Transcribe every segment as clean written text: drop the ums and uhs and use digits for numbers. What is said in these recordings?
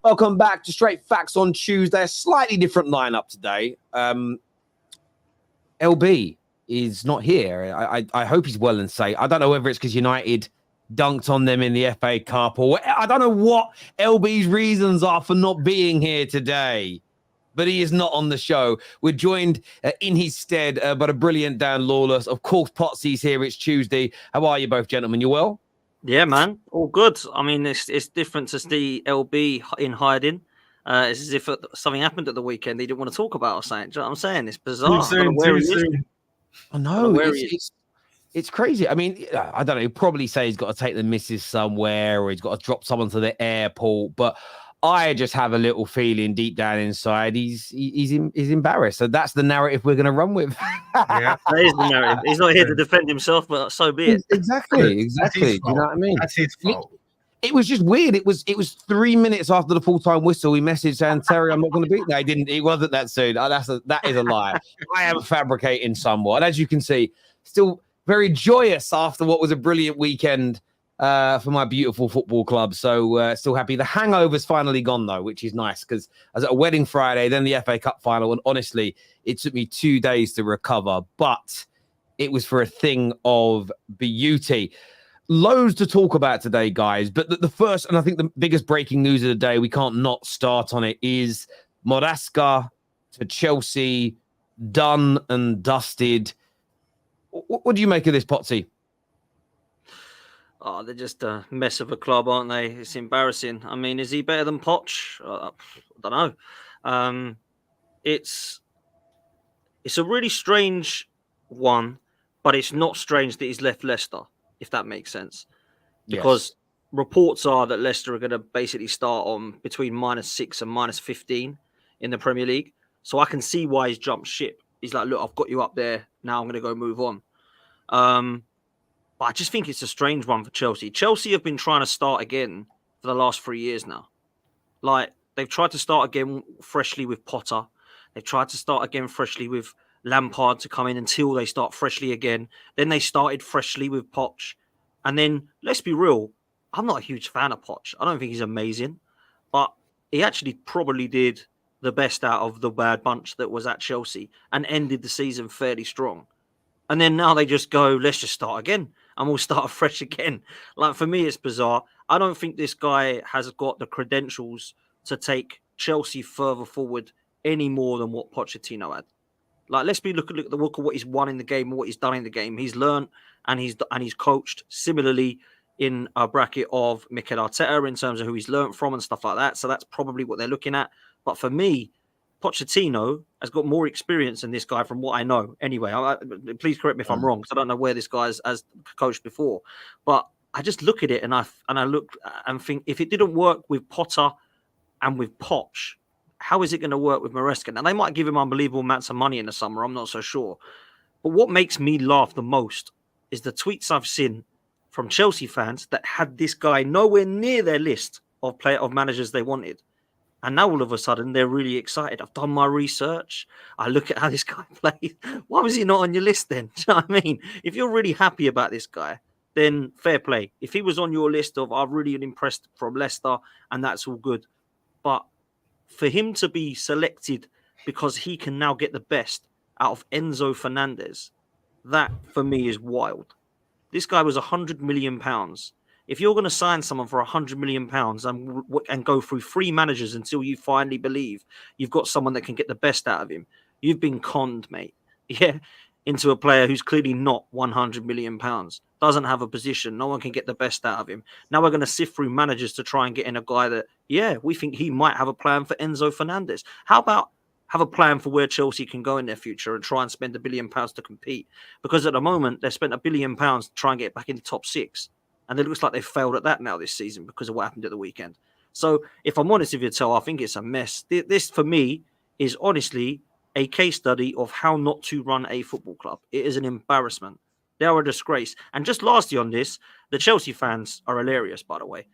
Welcome back to Straight Facts on Tuesday. A slightly different lineup today. LB is not here. I hope he's well and safe. I don't know whether it's because United dunked on them in the FA Cup or I don't know what LB's reasons are for not being here today, but he is not on the show. We're joined in his stead by the brilliant Dan Lawless. Of course, Potsy's here. It's Tuesday. How are you both, gentlemen? You well? Yeah, man, all good. I mean, it's different to see LB in hiding. It's as if something happened at the weekend they didn't want to talk about or something. Do you know what I'm saying? It's bizarre. Too soon. I know. It's crazy. I mean, I don't know. He'll probably say he's got to take the missus somewhere or he's got to drop someone to the airport. But I just have a little feeling deep down inside he's embarrassed. So that's the narrative we're going to run with. Yeah, that is the narrative. He's not here to defend himself, but so be it. Exactly. Do you know what I mean? That's his fault. It was just weird. It was 3 minutes after the full-time whistle. We messaged saying, Terry, I'm not going to be. No, he didn't. It wasn't that soon. That is a lie. I am fabricating somewhat. As you can see, still very joyous after what was a brilliant weekend for my beautiful football club. So still happy. The hangover's finally gone, though, which is nice because I was at a wedding Friday, then the FA Cup final. And honestly, it took me 2 days to recover. But it was for a thing of beauty. Loads to talk about today, guys. But the first, and I think the biggest breaking news of the day, we can't not start on it, is Maresca to Chelsea, done and dusted. What do you make of this, Potsy? Oh, they're just a mess of a club, aren't they? It's embarrassing. I mean, is he better than Poch? I don't know. It's a really strange one, but it's not strange that he's left Leicester, if that makes sense. Because reports are that Leicester are going to basically start on between -6 and -15 in the Premier League. So I can see why he's jumped ship. He's like, look, I've got you up there. Now I'm going to go move on. But I just think it's a strange one for Chelsea. Chelsea have been trying to start again for the last 3 years now. Like, they've tried to start again freshly with Potter. They've tried to start again freshly with Lampard to come in until they start freshly again. Then they started freshly with Poch. And then, let's be real, I'm not a huge fan of Poch. I don't think he's amazing. But he actually probably did the best out of the bad bunch that was at Chelsea and ended the season fairly strong. And then now they just go, let's just start again. And we'll start afresh again. Like, for me, it's bizarre. I don't think this guy has got the credentials to take Chelsea further forward any more than what Pochettino had. Like, let's look at what he's won in the game and what he's done in the game. He's learned and he's coached similarly in a bracket of Mikel Arteta in terms of who he's learned from and stuff like that. So that's probably what they're looking at. But for me, Pochettino has got more experience than this guy from what I know. Anyway, please correct me if I'm wrong, because I don't know where this guy has coached before. But I just look at it and I look and think, if it didn't work with Potter and with Poch, how is it going to work with Maresca? Now, they might give him unbelievable amounts of money in the summer. I'm not so sure. But what makes me laugh the most is the tweets I've seen from Chelsea fans that had this guy nowhere near their list of managers they wanted. And now all of a sudden they're really excited. I've done my research. I look at how this guy plays. Why was he not on your list then? Do you know what I mean? If you're really happy about this guy, then fair play. If he was on your list of I'm really impressed from Leicester, and that's all good. But for him to be selected because he can now get the best out of Enzo Fernandez, that for me is wild. This guy was £100 million. If you're going to sign someone for £100 million and go through 3 managers until you finally believe you've got someone that can get the best out of him, you've been conned, mate. Yeah, into a player who's clearly not £100 million, doesn't have a position, no one can get the best out of him. Now we're going to sift through managers to try and get in a guy that, we think he might have a plan for Enzo Fernandez. How about have a plan for where Chelsea can go in their future and try and spend £1 billion to compete? Because at the moment, they've spent £1 billion to try and get back in the top 6. And it looks like they've failed at that now this season because of what happened at the weekend. So if I'm honest with you, I think it's a mess. This, for me, is honestly a case study of how not to run a football club. It is an embarrassment. They are a disgrace. And just lastly on this, the Chelsea fans are hilarious, by the way,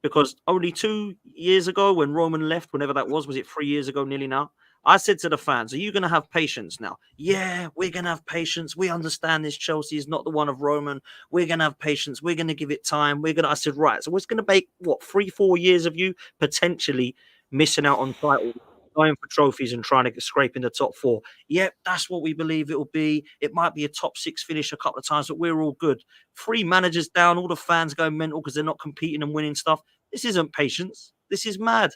Because only 2 years ago, when Roman left, whenever that was it 3 years ago, nearly now? I said to the fans, "Are you going to have patience now?" Yeah, we're going to have patience. We understand this Chelsea is not the one of Roman. We're going to have patience. We're going to give it time. I said, right. So it's going to make, what, 3-4 years of you potentially missing out on titles, going for trophies and trying to scrape in the top 4. Yep, that's what we believe it will be. It might be a top 6 finish a couple of times, but we're all good. 3 managers down, all the fans going mental because they're not competing and winning stuff. This isn't patience. This is mad.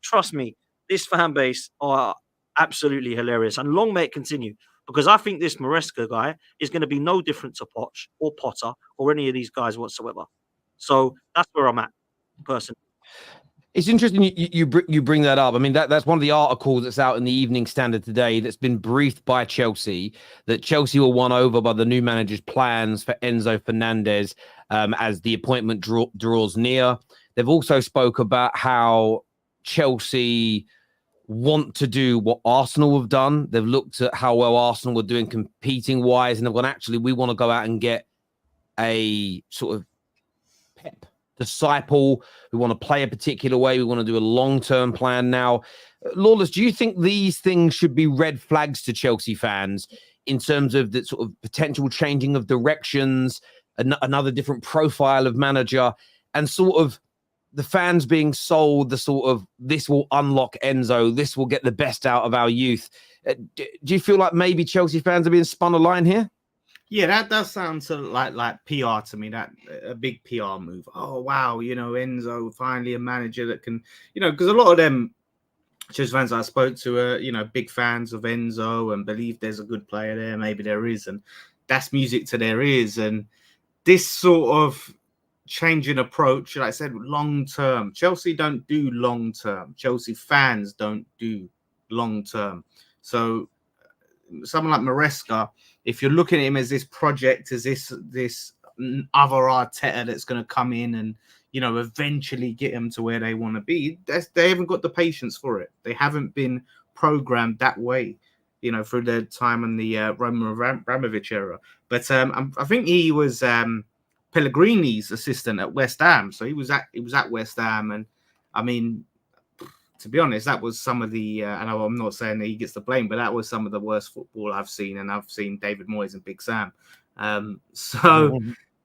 Trust me. This fan base are absolutely hilarious. And long may it continue, because I think this Maresca guy is going to be no different to Poch or Potter or any of these guys whatsoever. So that's where I'm at, personally. It's interesting you bring that up. I mean, that's one of the articles that's out in the Evening Standard today that's been briefed by Chelsea, that Chelsea were won over by the new manager's plans for Enzo Fernandez as the appointment draws near. They've also spoke about how Chelsea want to do what Arsenal have done. They've looked at how well Arsenal were doing competing wise, and they've gone, actually, we want to go out and get a sort of Pep disciple. We want to play a particular way. We want to do a long-term plan now. Lawless, do you think these things should be red flags to Chelsea fans in terms of the sort of potential changing of directions, another different profile of manager, and sort of the fans being sold the sort of, this will unlock Enzo, this will get the best out of our youth? Do you feel like maybe Chelsea fans are being spun a line here? Yeah, that does sound sort of like PR to me, that a big PR move. Oh, wow, Enzo, finally a manager that can, because a lot of them Chelsea fans I spoke to are, big fans of Enzo and believe there's a good player there. Maybe there is, and that's music to their ears. And this sort of changing approach, like I said, long term. Chelsea don't do long term. Chelsea fans don't do long term. So someone like Maresca, if you're looking at him as this project, as this other Arteta that's going to come in and eventually get them to where they want to be, they haven't got the patience for it. They haven't been programmed that way, through their time in the Roman Abramovich era. But I think he was Pellegrini's assistant at West Ham, so he was at West Ham, and I mean, to be honest, that was some of the, and I'm not saying that he gets the blame, but that was some of the worst football I've seen. And I've seen David Moyes and Big Sam.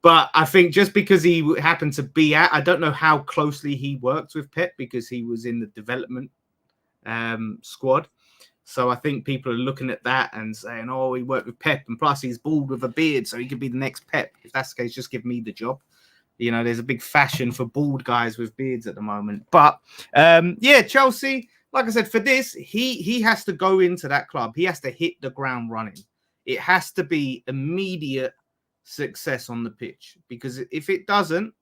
But I think just because he happened to be I don't know how closely he worked with Pep, because he was in the development squad. So I think people are looking at that and saying, oh, he worked with Pep, and plus he's bald with a beard, so he could be the next Pep. If that's the case, just give me the job. There's a big fashion for bald guys with beards at the moment. But Chelsea, like I said, for this, he has to go into that club. He has to hit the ground running. It has to be immediate success on the pitch, because if it doesn't,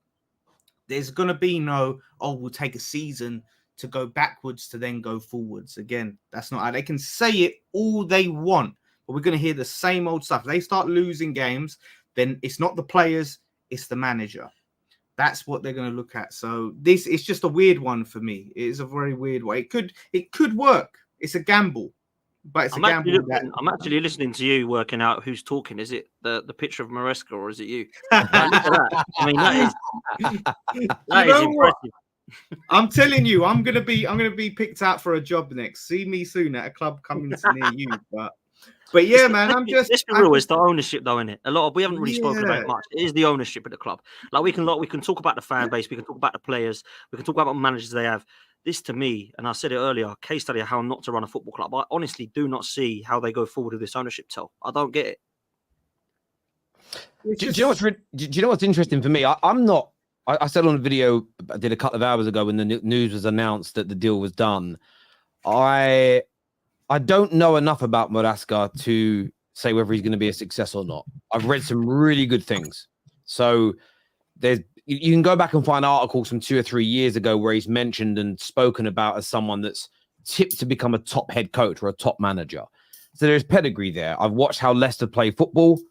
there's going to be no, we'll take a season to go backwards to then go forwards. Again, that's not how they can say it all they want, but we're going to hear the same old stuff. If they start losing games, then it's not the players, it's the manager. That's what they're going to look at. So this is just a weird one for me. It is a very weird one. It could work. It's a gamble, but it's a gamble. I'm actually listening to you working out who's talking. Is it the picture of Maresca, or is it you? Look at that. I mean, that is impressive. I'm telling you, I'm gonna be picked out for a job next. See me soon at a club coming to near you. But yeah, man, let's be real. It's the ownership, though, isn't it? We haven't really spoken about it much. It is the ownership of the club. Like we can talk about the fan base, we can talk about the players, we can talk about what managers they have. This, to me, and I said it earlier, case study of how not to run a football club. I honestly do not see how they go forward with this ownership. I don't get it. Do you know what's interesting for me? I said on a video I did a couple of hours ago when the news was announced that the deal was done. I don't know enough about Maresca to say whether he's going to be a success or not. I've read some really good things. So you can go back and find articles from 2 or 3 years ago where he's mentioned and spoken about as someone that's tipped to become a top head coach or a top manager. So there's pedigree there. I've watched how Leicester play football.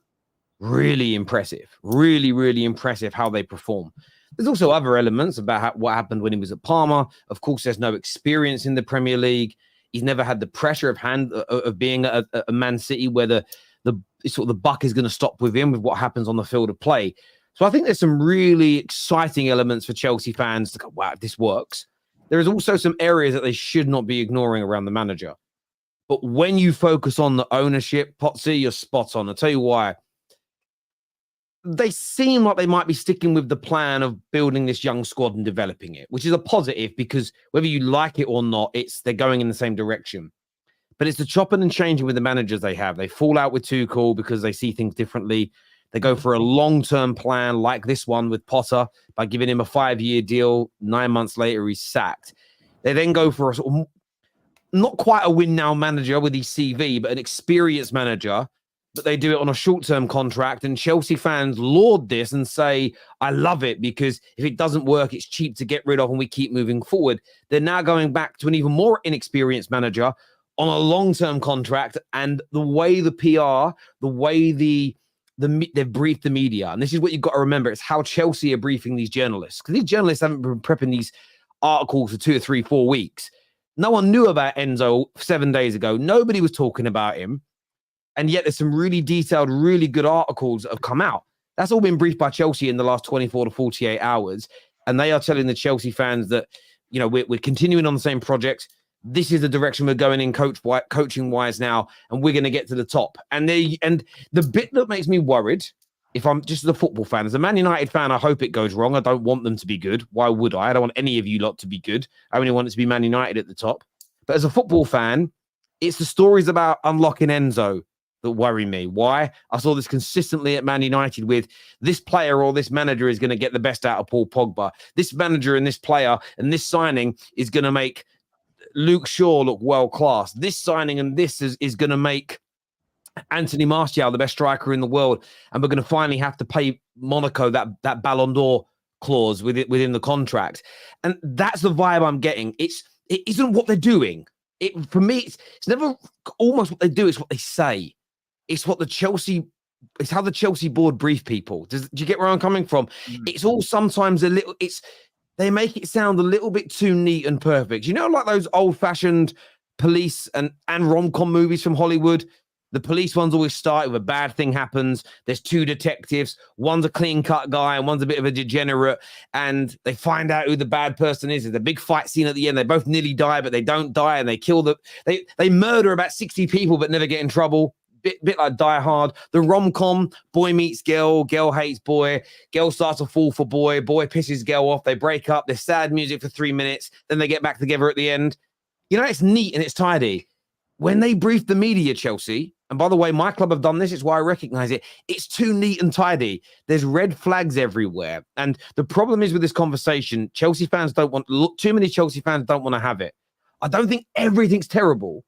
Really impressive. Really, really impressive how they perform. There's also other elements about what happened when he was at Parma. Of course, there's no experience in the Premier League. He's never had the pressure of being at a Man City where the buck is going to stop with him with what happens on the field of play. So I think there's some really exciting elements for Chelsea fans to go, wow, this works. There is also some areas that they should not be ignoring around the manager. But when you focus on the ownership, Potsy, you're spot on. I'll tell you why. They seem like they might be sticking with the plan of building this young squad and developing it, which is a positive because whether you like it or not, they're going in the same direction. But it's the chopping and changing with the managers they have. They fall out with Tuchel because they see things differently. They go for a long-term plan like this one with Potter by giving him a 5-year deal. 9 months later, he's sacked. They then go for a sort of, not quite a win-now manager with his CV, but an experienced manager. But they do it on a short-term contract, and Chelsea fans laud this and say, I love it because if it doesn't work, it's cheap to get rid of and we keep moving forward. They're now going back to an even more inexperienced manager on a long-term contract, and the way the PR, the way they've briefed the media, and this is what you've got to remember, it's how Chelsea are briefing these journalists, because these journalists haven't been prepping these articles for 2 or 3, 4 weeks. No one knew about Enzo 7 days ago. Nobody was talking about him. And yet there's some really detailed, really good articles that have come out. That's all been briefed by Chelsea in the last 24 to 48 hours. And they are telling the Chelsea fans that, you know, we're continuing on the same project. This is the direction we're going in coaching-wise now, and we're going to get to the top. And the bit that makes me worried, if I'm just a football fan, as a Man United fan, I hope it goes wrong. I don't want them to be good. Why would I? I don't want any of you lot to be good. I only want it to be Man United at the top. But as a football fan, it's the stories about unlocking Enzo that worry me. Why? I saw this consistently at Man United with this player or this manager is going to get the best out of Paul Pogba. This manager and this player and this signing is going to make Luke Shaw look world class. This signing and this is going to make Anthony Martial the best striker in the world. And we're going to finally have to pay Monaco that Ballon d'Or clause within the contract. And that's the vibe I'm getting. It isn't what they're doing. For me, it's never almost what they do. It's what they say. It's how the Chelsea board brief people. Do you get where I'm coming from? It's all sometimes they make it sound a little bit too neat and perfect. You know, like those old-fashioned police and rom-com movies from Hollywood? The police ones always start with a bad thing happens. There's 2 detectives. One's a clean-cut guy and one's a bit of a degenerate. And they find out who the bad person is. There's a big fight scene at the end. They both nearly die, but they don't die. And they kill they murder about 60 people, but never get in trouble. Bit like Die Hard. The rom-com, boy meets girl, girl hates boy, girl starts to fall for boy pisses girl off, they break up, there's sad music for 3 minutes, then they get back together at the end. You know, it's neat and it's tidy. When they brief the media, Chelsea, and by the way, my club have done this, it's why I recognize it, it's too neat and tidy. There's red flags everywhere. And the problem is with this conversation, too many Chelsea fans don't want to have it. I don't think everything's terrible,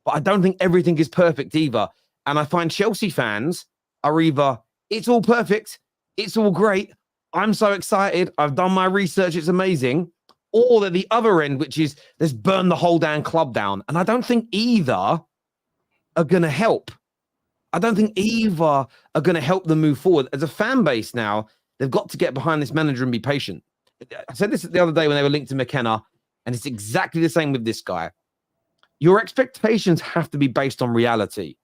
but I don't think everything is perfect either. And I find Chelsea fans are either, it's all perfect, it's all great, I'm so excited, I've done my research, it's amazing, or they're the other end, which is, let's burn the whole damn club down. And I don't think either are going to help. I don't think either are going to help them move forward. As a fan base now, they've got to get behind this manager and be patient. I said this the other day when they were linked to McKenna, and it's exactly the same with this guy. Your expectations have to be based on reality.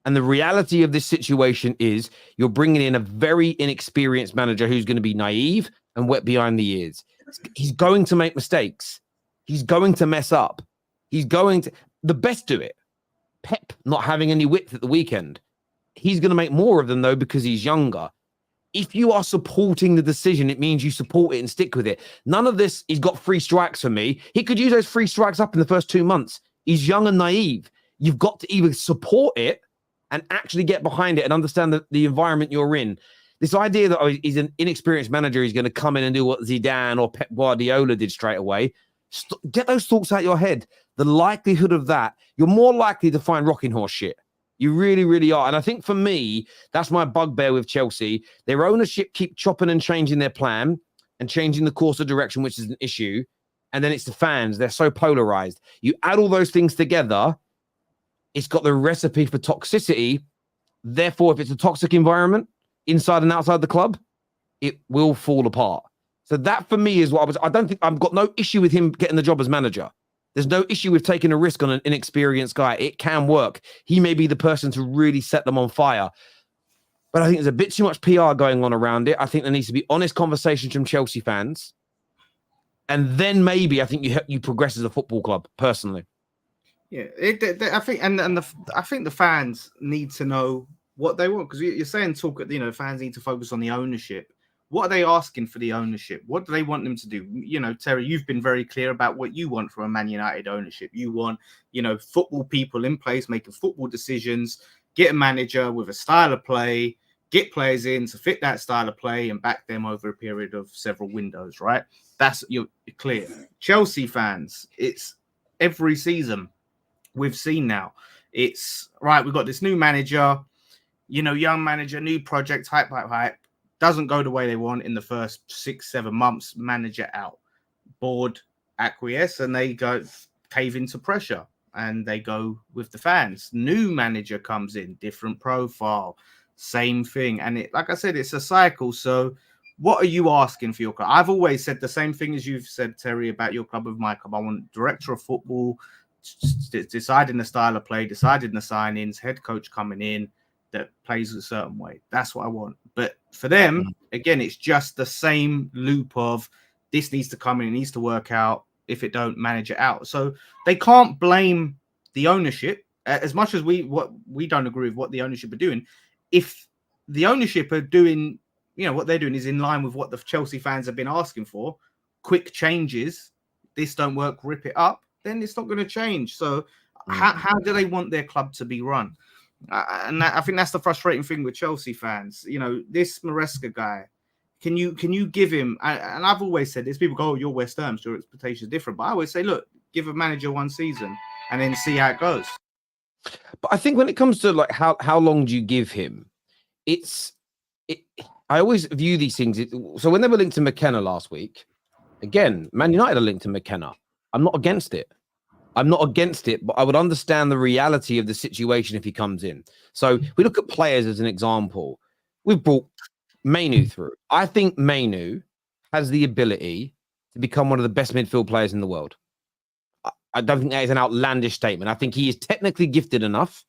And the reality of this situation is you're bringing in a very inexperienced manager who's going to be naive and wet behind the ears. He's going to make mistakes. He's going to mess up. The best do it. Pep not having any width at the weekend. He's going to make more of them, though, because he's younger. If you are supporting the decision, it means you support it and stick with it. None of this, he's got 3 strikes for me. He could use those 3 strikes up in the first 2 months. He's young and naive. You've got to either support it and actually get behind it and understand the environment you're in. This idea that he's an inexperienced manager, he's going to come in and do what Zidane or Pep Guardiola did straight away. Get those thoughts out of your head. The likelihood of that, you're more likely to find rocking horse shit. You really, really are. And I think for me, that's my bugbear with Chelsea. Their ownership keep chopping and changing their plan and changing the course of direction, which is an issue. And then it's the fans. They're so polarized. You add all those things together, it's got the recipe for toxicity. Therefore, if it's a toxic environment inside and outside the club, it will fall apart. So that for me is what I don't think I've got no issue with him getting the job as manager. There's no issue with taking a risk on an inexperienced guy. It can work. He may be the person to really set them on fire. But I think there's a bit too much PR going on around it. I think there needs to be honest conversations from Chelsea fans. And then maybe I think you progress as a football club, personally. Yeah, I think, I think the fans need to know what they want, because you're saying fans need to focus on the ownership. What are they asking for the ownership? What do they want them to do? Terry, you've been very clear about what you want from a Man United ownership. You want, football people in place making football decisions, get a manager with a style of play, get players in to fit that style of play and back them over a period of several windows, right? You're clear. Chelsea fans, it's every season we've seen now. It's right, we've got this new manager, young manager, new project, hype. Doesn't go the way they want in the first 6-7 months, manager out. Board acquiesce and they go cave into pressure and they go with the fans. New manager comes in, different profile, same thing. And like I said, it's a cycle. So what are you asking for your club? I've always said the same thing as you've said, Terry, about your club with my club. I want director of football deciding the style of play, deciding the signings, head coach coming in that plays a certain way. That's what I want. But for them, again, it's just the same loop of this needs to come in, it needs to work out. If it don't, manage it out. So they can't blame the ownership as much as we don't agree with what the ownership are doing. If the ownership are doing, what they're doing is in line with what the Chelsea fans have been asking for, quick changes, this don't work, rip it up, then it's not going to change. So how do they want their club to be run? I think that's the frustrating thing with Chelsea fans. This Maresca guy, can you give him? And I've always said this. People go, "Oh, you're West Ham, so your expectations are different." But I always say, look, give a manager one season and then see how it goes. But I think when it comes to like how long do you give him, I always view these things. So when they were linked to McKenna last week, again, Man United are linked to McKenna. I'm not against it. But I would understand the reality of the situation if he comes in. So we look at players as an example. We've brought Mainu through. I think Mainu has the ability to become one of the best midfield players in the world. I don't think that is an outlandish statement. I think he is technically gifted enough.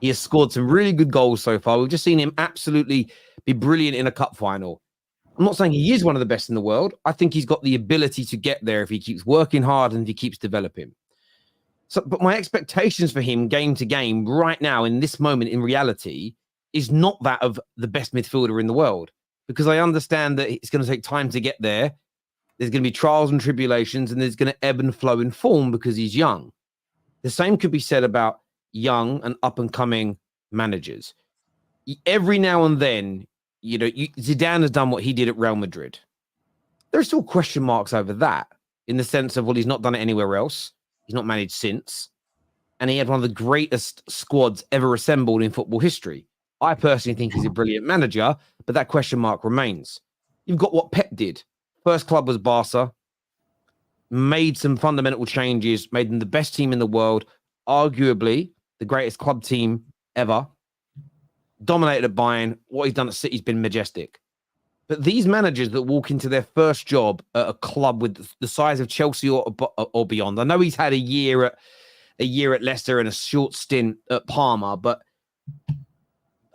He has scored some really good goals so far. We've just seen him absolutely be brilliant in a cup final. I'm not saying he is one of the best in the world. I think he's got the ability to get there if he keeps working hard and if he keeps developing. So, but my expectations for him game to game right now in this moment in reality is not that of the best midfielder in the world, because I understand that it's going to take time to get there. There's going to be trials and tribulations, and there's going to ebb and flow in form because he's young. The same could be said about young and up and coming managers. Every now and then, Zidane has done what he did at Real Madrid. There are still question marks over that in the sense of, well, he's not done it anywhere else. He's not managed since. And he had one of the greatest squads ever assembled in football history. I personally think he's a brilliant manager, but that question mark remains. You've got what Pep did. First club was Barca. Made some fundamental changes, made them the best team in the world, arguably the greatest club team ever. Dominated at Bayern. What he's done at City's been majestic. But these managers that walk into their first job at a club with the size of Chelsea or beyond, I know he's had a year at Leicester and a short stint at Parma, but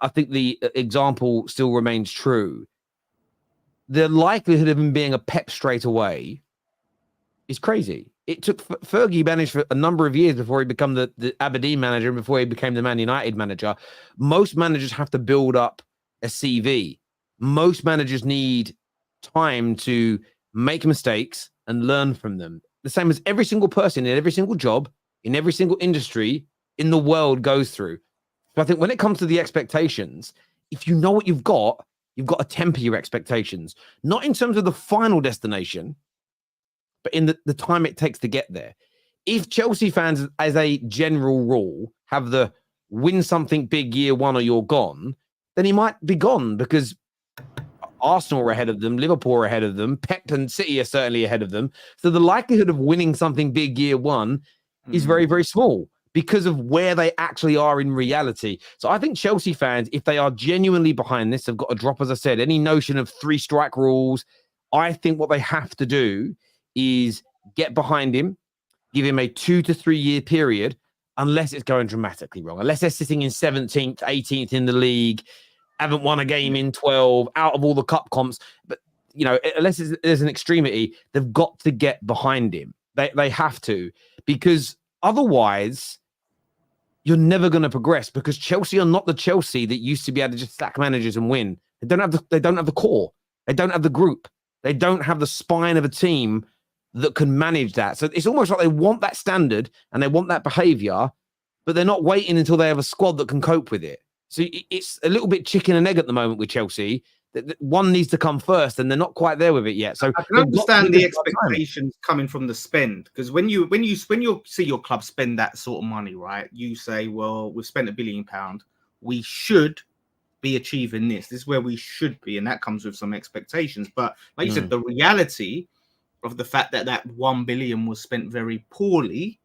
I think the example still remains true. The likelihood of him being a Pep straight away is crazy. It took Fergie managed for a number of years before he became the Aberdeen manager and before he became the Man United manager. Most managers have to build up a CV. Most managers need time to make mistakes and learn from them. The same as every single person in every single job, in every single industry in the world goes through. So I think when it comes to the expectations, if you know what you've got to temper your expectations, not in terms of the final destination, but in the time it takes to get there. If Chelsea fans, as a general rule, have the win something big year one or you're gone, then he might be gone because Arsenal are ahead of them, Liverpool are ahead of them, Pep and City are certainly ahead of them. So the likelihood of winning something big year one is very, very small because of where they actually are in reality. So I think Chelsea fans, if they are genuinely behind this, have got to drop, as I said, any notion of 3-strike rules. I think what they have to do is get behind him, give him a 2 to 3 year period, unless it's going dramatically wrong, unless they're sitting in 17th, 18th in the league, haven't won a game in 12, out of all the cup comps. But, you know, unless there's an extremity, they've got to get behind him. They have to, because otherwise you're never going to progress, because Chelsea are not the Chelsea that used to be able to just sack managers and win. They don't have the core. They don't have the group. They don't have the spine of a team that can manage that. So it's almost like they want that standard and they want that behavior, but they're not waiting until they have a squad that can cope with it. So it's a little bit chicken and egg at the moment with Chelsea. One needs to come first, and they're not quite there with it yet. So I can understand the expectations coming from the spend, because when you see your club spend that sort of money, right? You say, well, we've spent £1 billion. We should be achieving this. This is where we should be, and that comes with some expectations. But like you said, the reality of the fact that that 1 billion was spent very poorly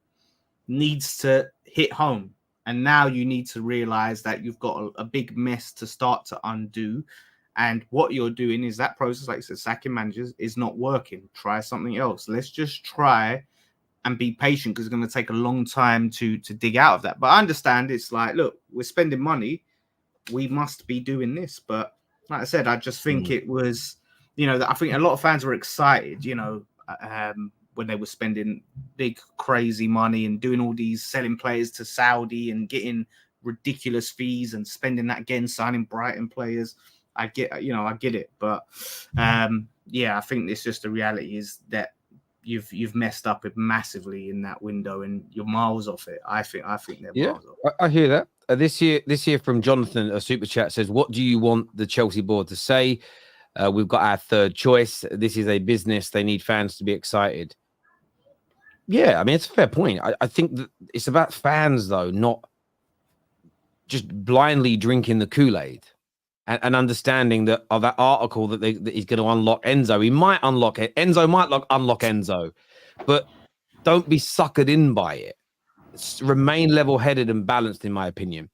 needs to hit home. And now you need to realize that you've got a big mess to start to undo. And what you're doing is that process, like I said, sacking managers is not working. Try something else. Let's just try and be patient, because it's going to take a long time to dig out of that. But I understand it's like, look, we're spending money. We must be doing this. But like I said, I just think it was, you know, I think a lot of fans were excited, you know, when they were spending big, crazy money and doing all these selling players to Saudi and getting ridiculous fees and spending that again, signing Brighton players. I get it. But I think it's just the reality is that you've messed up massively in that window and you're miles off it. I think they're miles off. I hear that. This year from Jonathan, a super chat says, what do you want the Chelsea board to say? We've got our third choice. This is a business. They need fans to be excited. Yeah, I mean, it's a fair point. I think that it's about fans, though, not just blindly drinking the Kool-Aid and understanding that of that article that he's going to unlock Enzo. He might unlock it. Enzo might unlock Enzo, but don't be suckered in by it. Remain level-headed and balanced, in my opinion.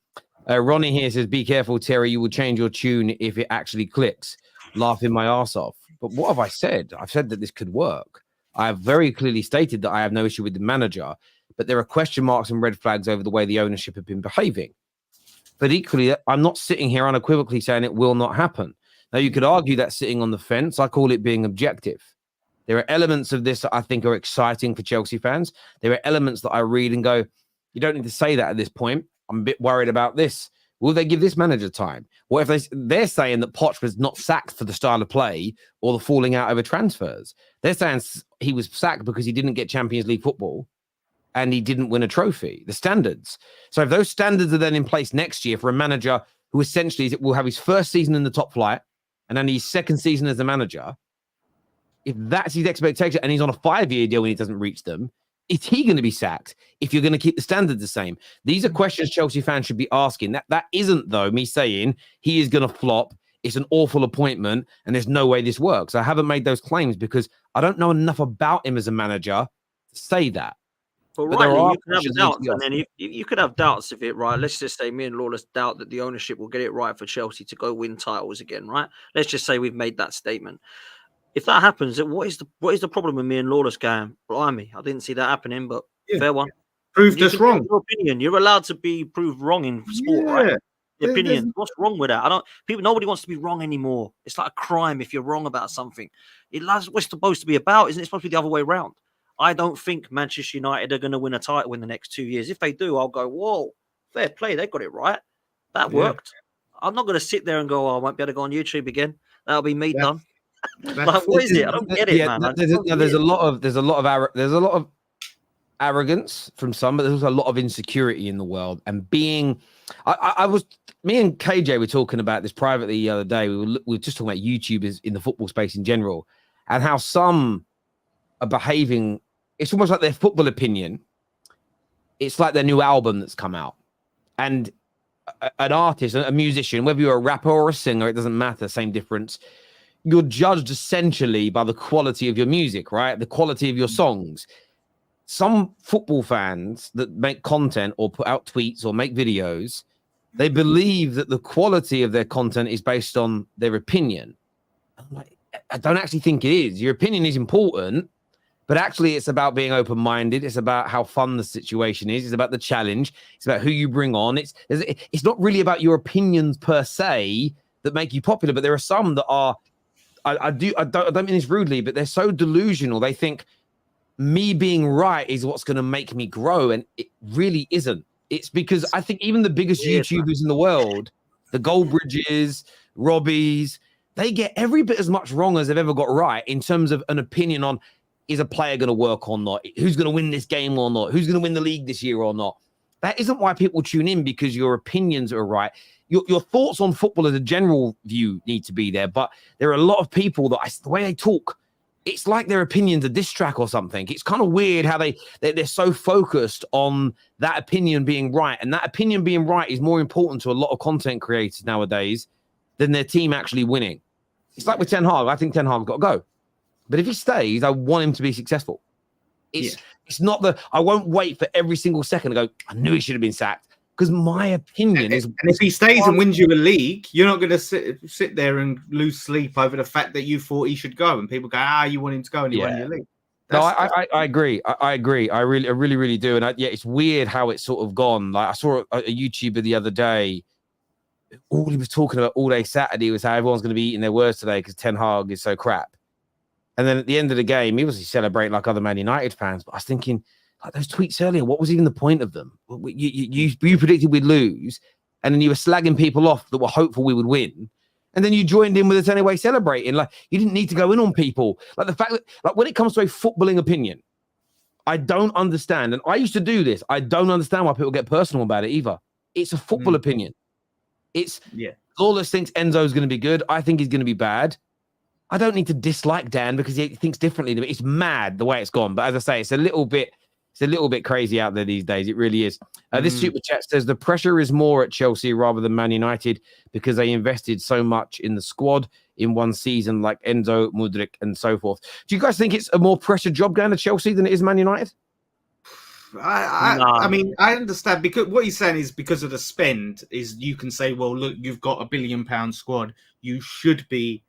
Ronnie here says, be careful, Terry. You will change your tune if it actually clicks. Laughing my ass off. But what have I said? I've said that this could work. I have very clearly stated that I have no issue with the manager, but there are question marks and red flags over the way the ownership have been behaving. But equally, I'm not sitting here unequivocally saying it will not happen. Now, you could argue that sitting on the fence. I call it being objective. There are elements of this that I think are exciting for Chelsea fans. There are elements that I read and go, you don't need to say that at this point. I'm a bit worried about this. Will they give this manager time? What if they're saying that Poch was not sacked for the style of play or the falling out over transfers? They're saying he was sacked because he didn't get Champions League football and he didn't win a trophy, the standards. So if those standards are then in place next year for a manager who essentially will have his first season in the top flight and then his second season as a manager, if that's his expectation and he's on a 5-year deal and he doesn't reach them, is he going to be sacked if you're going to keep the standards the same? These are questions Chelsea fans should be asking. That isn't, though, me saying he is going to flop. It's an awful appointment and there's no way this works. I haven't made those claims because I don't know enough about him as a manager to say that. But right, you can have doubts, and then you could have doubts if it, right? Let's just say me and Lawless doubt that the ownership will get it right for Chelsea to go win titles again, right? Let's just say we've made that statement. If that happens, what is the problem with me and Lawless going, blimey, I didn't see that happening, but fair one. Proved us wrong. Your opinion. You're allowed to be proved wrong in sport, right? The opinion. What's wrong with that? Nobody wants to be wrong anymore. It's like a crime if you're wrong about something. That's what it's supposed to be about, isn't it? It's supposed to be the other way around. I don't think Manchester United are going to win a title in the next 2 years. If they do, I'll go, whoa, fair play. They got it right. That worked. I'm not going to sit there and go, I won't be able to go on YouTube again. That'll be me done. Like, what is it? I don't get it, man. There's a lot of arrogance from some, but there's also a lot of insecurity in the world. And me and KJ were talking about this privately the other day. We were just talking about YouTubers in the football space in general and how some are behaving. It's almost like their football opinion. It's like their new album that's come out. And an artist, a musician, whether you're a rapper or a singer, it doesn't matter, same difference. You're judged essentially by the quality of your music, right? The quality of your songs. Some football fans that make content or put out tweets or make videos, they believe that the quality of their content is based on their opinion. I'm like, I don't actually think it is. Your opinion is important, but actually it's about being open-minded. It's about how fun the situation is. It's about the challenge. It's about who you bring on. It's not really about your opinions per se, that make you popular, but there are some that are. I don't mean this rudely, but they're so delusional. They think me being right is what's going to make me grow, and it really isn't. It's because I think even the biggest YouTubers in the world, the Goldbridges, Robbies, they get every bit as much wrong as they've ever got right in terms of an opinion on is a player going to work or not, who's going to win this game or not, who's going to win the league this year or not. That isn't why people tune in, because your opinions are right. Your thoughts on football as a general view need to be there, but there are a lot of people that the way they talk, it's like their opinion's a diss track or something. It's kind of weird how they're so focused on that opinion being right, and that opinion being right is more important to a lot of content creators nowadays than their team actually winning. It's like with Ten Hag. I think Ten Hag's got to go, but if he stays, I want him to be successful. It's not I won't wait for every single second to go, I knew he should have been sacked. Because my opinion is... And if he stays and wins you a league, you're not going to sit there and lose sleep over the fact that you thought he should go. And people go, you want him to go and he won your league. I agree. I agree. I really do. And it's weird how it's sort of gone. Like I saw a YouTuber the other day. All he was talking about all day Saturday was how everyone's going to be eating their words today because Ten Hag is so crap. And then at the end of the game, he was celebrating like other Man United fans. But I was thinking... Like those tweets earlier, what was even the point of them? You predicted we'd lose, and then you were slagging people off that were hopeful we would win, and then you joined in with us anyway celebrating. Like you didn't need to go in on people. Like the fact that, like when it comes to a footballing opinion, I don't understand, and I used to do this. I don't understand why people get personal about it either. It's a football opinion. It's Lawless thinks Enzo's going to be good. I think he's going to be bad. I don't need to dislike Dan because he thinks differently to me. It's mad the way it's gone, but as I say, it's a little bit crazy out there these days. It really is. This super chat says the pressure is more at Chelsea rather than Man United because they invested so much in the squad in one season, like Enzo, Mudryk, and so forth. Do you guys think it's a more pressure job going to Chelsea than it is Man United? I mean, I understand because what he's saying is because of the spend is you can say, well, look, you've got £1 billion squad. You should be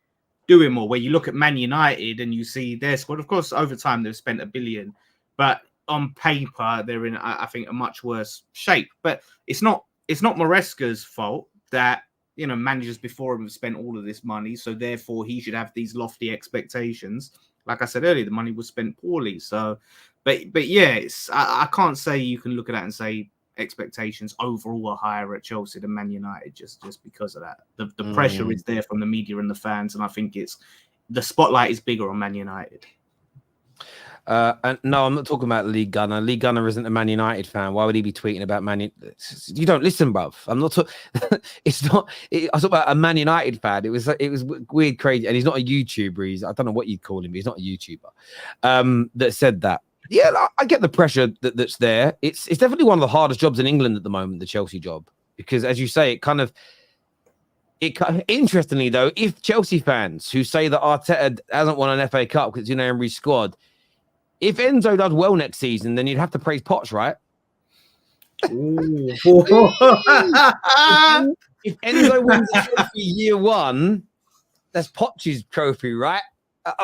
doing more. Where you look at Man United and you see their squad, of course, over time they've spent £1 billion, but on paper, they're in, I think, a much worse shape. But it's not Maresca's fault that, managers before him have spent all of this money. So therefore, he should have these lofty expectations. Like I said earlier, the money was spent poorly. So, but yeah, I can't say you can look at that and say expectations overall are higher at Chelsea than Man United just because of that. The pressure is there from the media and the fans, and I think the spotlight is bigger on Man United. And no, I'm not talking about Lee Gunner. Lee Gunner isn't a Man United fan. Why would he be tweeting about Man United? You don't listen, bruv. I'm not talking. I was talking about a Man United fan. It was weird, crazy, and he's not a YouTuber. I don't know what you'd call him. But he's not a YouTuber. That said that. Yeah, I get the pressure that's there. It's definitely one of the hardest jobs in England at the moment, the Chelsea job, because as you say, interestingly though, if Chelsea fans who say that Arteta hasn't won an FA Cup because it's in Emery's squad. If Enzo does well next season, then you'd have to praise Poch, right? If Enzo wins the trophy year one, that's Poch's trophy, right?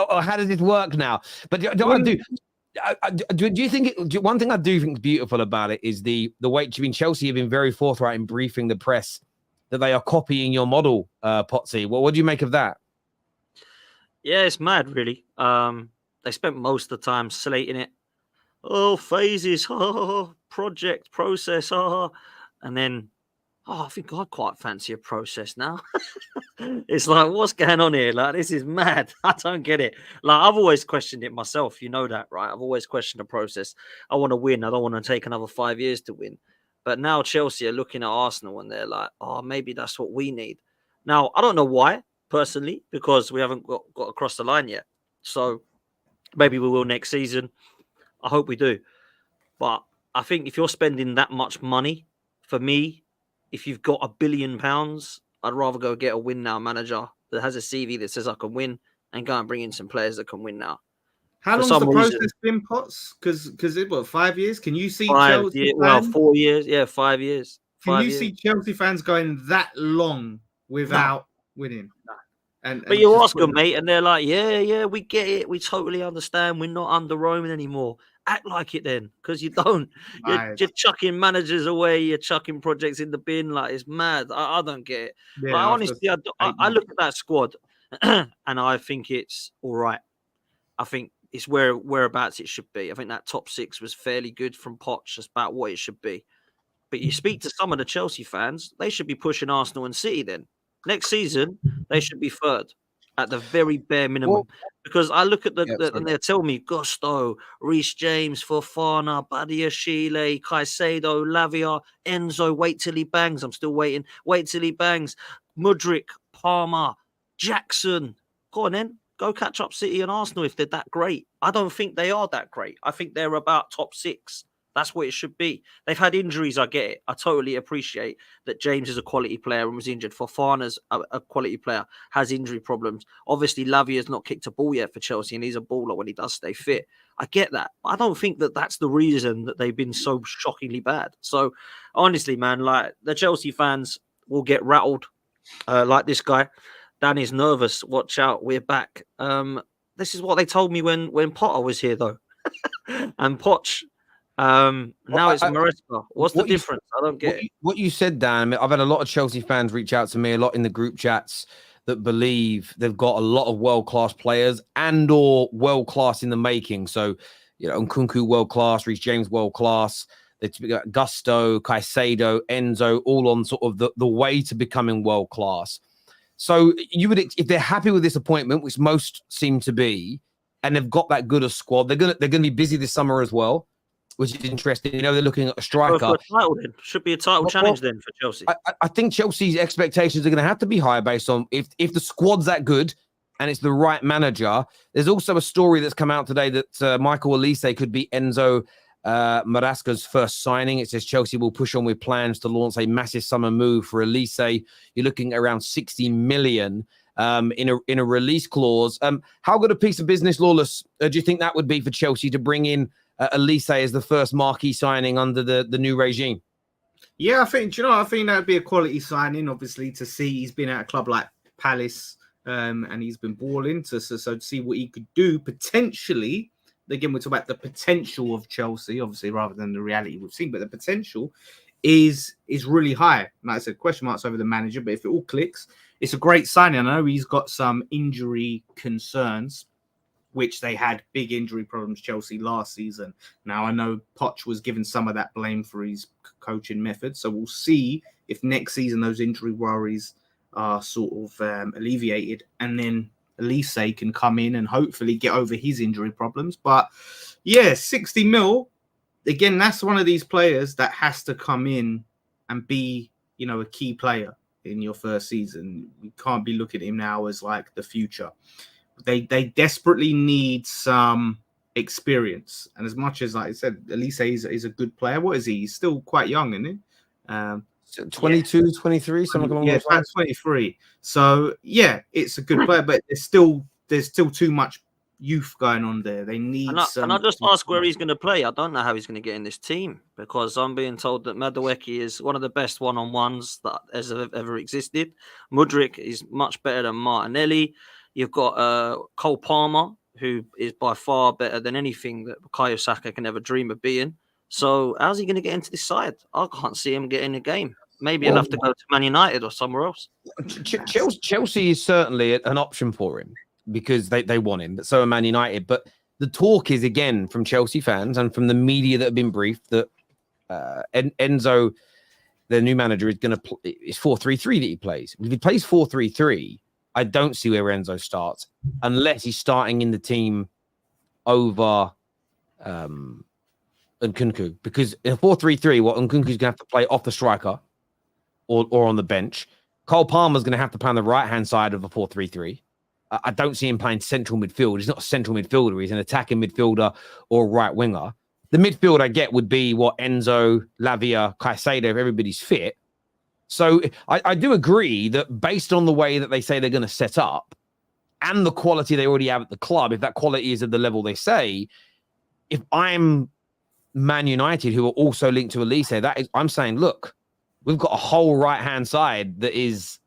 Or how does it work now? But do you think one thing I do think is beautiful about it is the way Chelsea have been very forthright in briefing the press that they are copying your model, Potsy. Well, what do you make of that? Yeah, it's mad, really. They spent most of the time slating it. Oh, phases, project, process, and then, I think I'd quite fancy a process now. It's like, what's going on here? Like, this is mad. I don't get it. Like, I've always questioned it myself. You know that, right? I've always questioned the process. I want to win. I don't want to take another 5 years to win. But now Chelsea are looking at Arsenal and they're like, maybe that's what we need. Now, I don't know why, personally, because we haven't got across the line yet. So, maybe we will next season. I hope we do. But I think if you're spending that much money, for me, if you've got £1 billion, I'd rather go get a win now manager that has a CV that says I can win and go and bring in some players that can win now. How long's the process been, Potts? Because it was 5 years. Can you see Chelsea fans? 4 years. Yeah, 5 years. Can you see Chelsea fans going that long without winning? No. But you ask them, mate, and they're like, yeah, we get it. We totally understand. We're not under Roman anymore. act like it then, because you don't. You're chucking managers away. You're chucking projects in the bin. Like, it's mad. I don't get it. Yeah, Like, honestly, I look at that squad and I think it's all right. I think it's whereabouts it should be. I think that top six was fairly good from Poch. That's about what it should be. But you speak to some of the Chelsea fans, they should be pushing Arsenal and City then. Next season, they should be third at the very bare minimum. Well, because I look at and they'll tell me Gusto, Reece James, Fofana, Badiashile, Caicedo, Lavia, Enzo, wait till he bangs. I'm still waiting. Wait till he bangs. Mudryk, Palmer, Jackson. Go on then. Go catch up City and Arsenal if they're that great. I don't think they are that great. I think they're about top six. That's what it should be. They've had injuries, I get it. I totally appreciate that James is a quality player and was injured. Fofana's a quality player, has injury problems. Obviously, Lavia's not kicked a ball yet for Chelsea, and he's a baller when he does stay fit. I get that. I don't think that that's the reason that they've been so shockingly bad. So, honestly, man, like, the Chelsea fans will get rattled like this guy. Danny's nervous. Watch out. We're back. This is what they told me when Potter was here, though. And Poch... now it's Maresca. What's the difference? I don't get it. What you said, Dan. I've had a lot of Chelsea fans reach out to me, a lot in the group chats, that believe they've got a lot of world-class players and or world-class in the making. So, Nkunku world-class, Reece James world-class, they've got Gusto, Caicedo, Enzo, all on sort of the way to becoming world-class. So you would, if they're happy with this appointment, which most seem to be, and they've got that good a squad, they're gonna be busy this summer as well, which is interesting. They're looking at a striker. For a title, then. Should be a title challenge then for Chelsea. I think Chelsea's expectations are going to have to be higher based on if the squad's that good and it's the right manager. There's also a story that's come out today that Michael Olise could be Enzo Maresca's first signing. It says Chelsea will push on with plans to launch a massive summer move for Olise. You're looking at around 60 million in a release clause. How good a piece of business, Lawless, do you think that would be for Chelsea to bring in Olise as the first marquee signing under the new regime? Yeah, I think that would be a quality signing. Obviously, to see he's been at a club like Palace, and he's been balling. So to see what he could do potentially. Again, we're talking about the potential of Chelsea, obviously, rather than the reality we've seen. But the potential is really high. Like I said, question marks over the manager. But if it all clicks, it's a great signing. I know he's got some injury concerns, which they had big injury problems, Chelsea, last season. Now, I know Poch was given some of that blame for his coaching method. So we'll see if next season those injury worries are sort of alleviated. And then Olise can come in and hopefully get over his injury problems. But, yeah, 60 mil, again, that's one of these players that has to come in and be, a key player in your first season. You can't be looking at him now as, like, the future. They desperately need some experience. And as much as, like I said, Olise is a good player. What is he? He's still quite young, isn't he? 22, 23, something along those lines. 23. So, yeah, it's a good player, but there's still too much youth going on there. They need Can I just ask where he's going to play? I don't know how he's going to get in this team, because I'm being told that Madueke is one of the best one-on-ones that has ever existed. Mudryk is much better than Martinelli. You've got Cole Palmer, who is by far better than anything that Bukayo Saka can ever dream of being. So how's he going to get into this side? I can't see him getting a game. Maybe he'll have to go to Man United or somewhere else. Chelsea is certainly an option for him because they want him, but so are Man United. But the talk is, again, from Chelsea fans and from the media that have been briefed, that Enzo, their new manager, is going to play. It's 4-3-3 that he plays. If he plays 4-3-3, I don't see where Enzo starts unless he's starting in the team over Nkunku, because in a 4-3-3, what Nkunku's going to have to play off the striker or on the bench. Cole Palmer's going to have to play on the right-hand side of a 4-3-3. I don't see him playing central midfield. He's not a central midfielder. He's an attacking midfielder or right winger. The midfield I get would be Enzo, Lavia, Caicedo, if everybody's fit. So I do agree that based on the way that they say they're going to set up and the quality they already have at the club, if that quality is at the level they say, if I'm Man United, who are also linked to Olise, I'm saying, look, we've got a whole right-hand side that is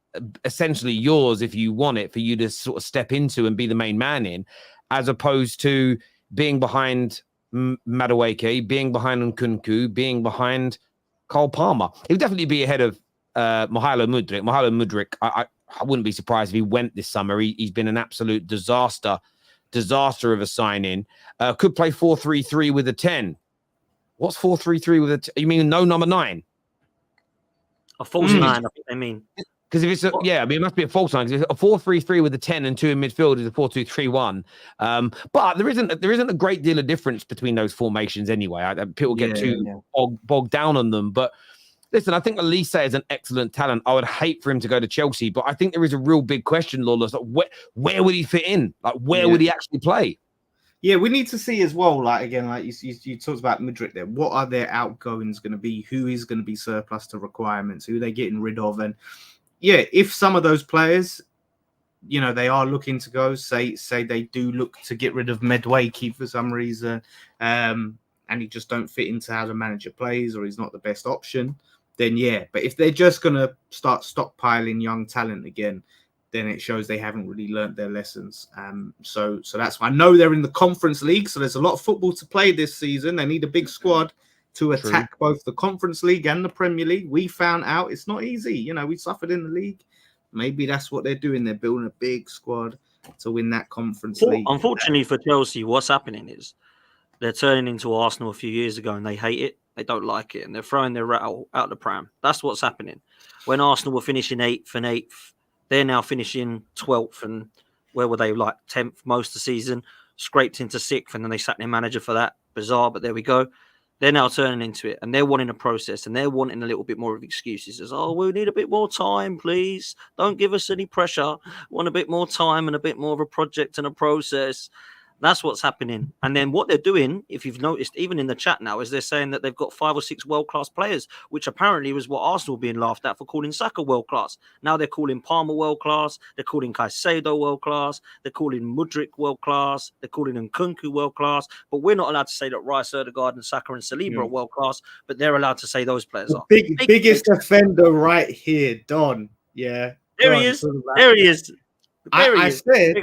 essentially yours if you want it, for you to sort of step into and be the main man in, as opposed to being behind Madueke, being behind Nkunku, being behind Cole Palmer. He would definitely be ahead of Mykhailo Mudryk. Mykhailo Mudryk, I wouldn't be surprised if he went this summer. He's been an absolute disaster of a signing. Could play 4-3-3 with a 10. What's 4-3-3 with a 10? You mean no number 9? A false 9, I think they mean. Because if it's it must be a false 9. Because a 4-3-3 with a 10 and 2 in midfield is a 4-2-3-1. But there isn't a great deal of difference between those formations anyway. People get bogged down on them. But listen, I think Olise is an excellent talent. I would hate for him to go to Chelsea, but I think there is a real big question, Lawless. Like, where would he fit in? Like, where would he actually play? Yeah, we need to see as well, like you talked about Mudryk there. What are their outgoings going to be? Who is going to be surplus to requirements? Who are they getting rid of? And yeah, if some of those players, they are looking to go, say they do look to get rid of Madueke for some reason, and he just don't fit into how the manager plays, or he's not the best option, then yeah. But if they're just going to start stockpiling young talent again, then it shows they haven't really learnt their lessons. So that's why I know they're in the Conference League, so there's a lot of football to play this season. They need a big squad to attack both the Conference League and the Premier League. We found out it's not easy. We suffered in the league. Maybe that's what they're doing. They're building a big squad to win that Conference League. Unfortunately for Chelsea, what's happening is they're turning into Arsenal a few years ago, and they hate it. They don't like it, and they're throwing their rattle out the pram. That's what's happening. When Arsenal were finishing 8th and 8th, they're now finishing 12th, and where were they, like 10th most of the season, scraped into 6th, and then they sacked their manager for that. Bizarre, but there we go. They're now turning into it, and they're wanting a process, and they're wanting a little bit more of excuses. As, we need a bit more time, please. Don't give us any pressure. Want a bit more time and a bit more of a project and a process. That's what's happening. And then what they're doing, if you've noticed, even in the chat now, is they're saying that they've got 5 or 6 world-class players, which apparently was what Arsenal were being laughed at for calling Saka world-class. Now they're calling Palmer world-class. They're calling Caicedo world-class. They're calling Mudryk world-class. They're calling Nkunku world-class. But we're not allowed to say that Rice, Ødegaard, and Saka and Saliba are world-class, but they're allowed to say those players are. Biggest offender right here, Don. Yeah. There he is. There he is. I said...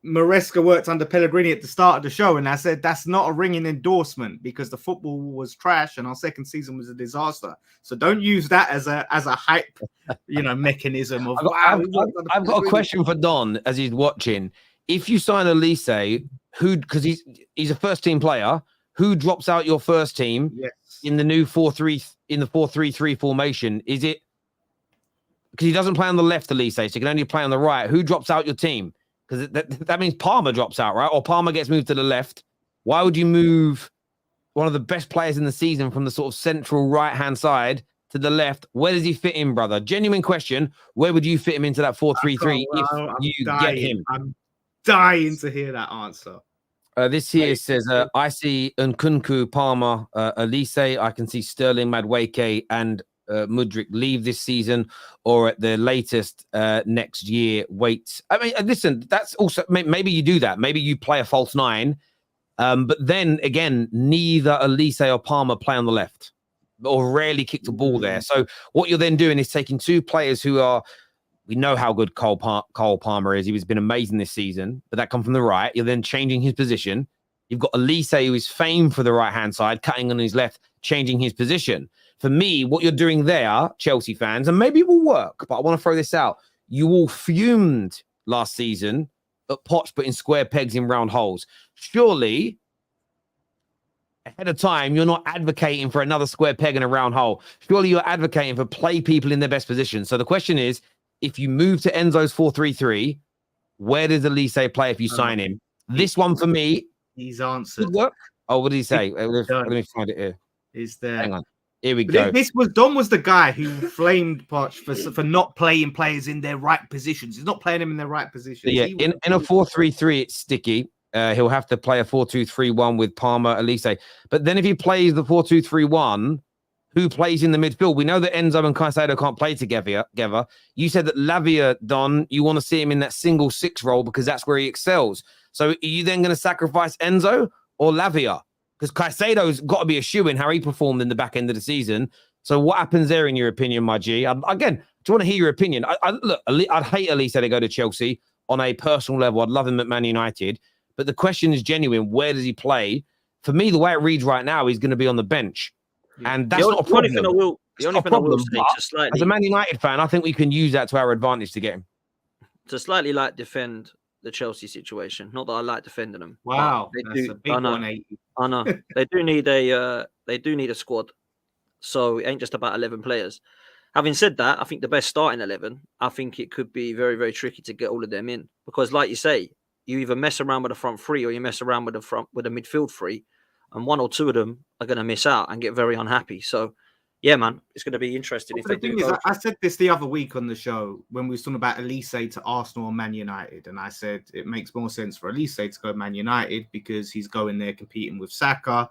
Maresca worked under Pellegrini at the start of the show, and I said that's not a ringing endorsement because the football was trash and our second season was a disaster. So don't use that as a hype, mechanism of. I've got a question for Don as he's watching. If you sign Olise, because he's a first team player, who drops out your first team in the new 4-3 formation? Is it because he doesn't play on the left, Olise, so he can only play on the right? Who drops out your team? Because that means Palmer drops out, right? Or Palmer gets moved to the left. Why would you move one of the best players in the season from the sort of central right-hand side to the left? Where does he fit in, brother? Genuine question. Where would you fit him into that 4-3-3 if you get him? I'm dying to hear that answer. This here says, I see Nkunku, Palmer, Olise. I can see Sterling, Madueke, and Mudryk leave this season or at the latest next year. Wait, I mean, listen, that's also maybe you do that. Maybe you play a false 9, but then again, neither Olise or Palmer play on the left or rarely kick the ball there. So what you're then doing is taking 2 players who are, we know how good Cole Palmer is. He's been amazing this season, but that comes from the right. You're then changing his position. You've got Olise, who is famed for the right-hand side, cutting on his left, changing his position. For me, what you're doing there, Chelsea fans, and maybe it will work, but I want to throw this out. You all fumed last season at Poch putting square pegs in round holes. Surely, ahead of time, you're not advocating for another square peg in a round hole. Surely you're advocating for play people in their best position. So the question is, if you move to Enzo's 4-3-3, where does Olise play if you sign him? This one for me. He's answered. Work. Oh, what did he say? Let me find it here. Is there? Hang on. Here we go. Don was the guy who flamed Poch for not playing players in their right positions. He's not playing them in their right positions. Yeah, in a 4-3-3, it's sticky. He'll have to play a 4-2-3-1 with Palmer, Olise. But then if he plays the 4-2-3-1, who plays in the midfield? We know that Enzo and Caicedo can't play together. You said that Lavia, Don, you want to see him in that single 6 role because that's where he excels. So are you then going to sacrifice Enzo or Lavia? Because Caicedo's got to be a shoo-in how he performed in the back end of the season. So what happens there in your opinion, my G? Again, do you want to hear your opinion? Look, I'd hate Olise to go to Chelsea on a personal level. I'd love him at Man United. But the question is genuine. Where does he play? for me, the way it reads right now, he's going to be on the bench. And that's not a problem. The only thing I will say, just slightly, as a Man United fan, I think we can use that to our advantage to get him. To slightly defend the Chelsea situation. Not that I like defending them. Wow, that's a big 180. I know. They do need a squad. So it ain't just about 11 players. Having said that, I think the best starting 11, I think it could be very, very tricky to get all of them in. Because like you say, you either mess around with the front three or you mess around with the midfield three, and one or two of them are going to miss out and get very unhappy. So, yeah, man, it's going to be interesting. The thing is, I said this the other week on the show when we were talking about Olise to Arsenal and Man United, and I said it makes more sense for Olise to go Man United because he's going there competing with Saka.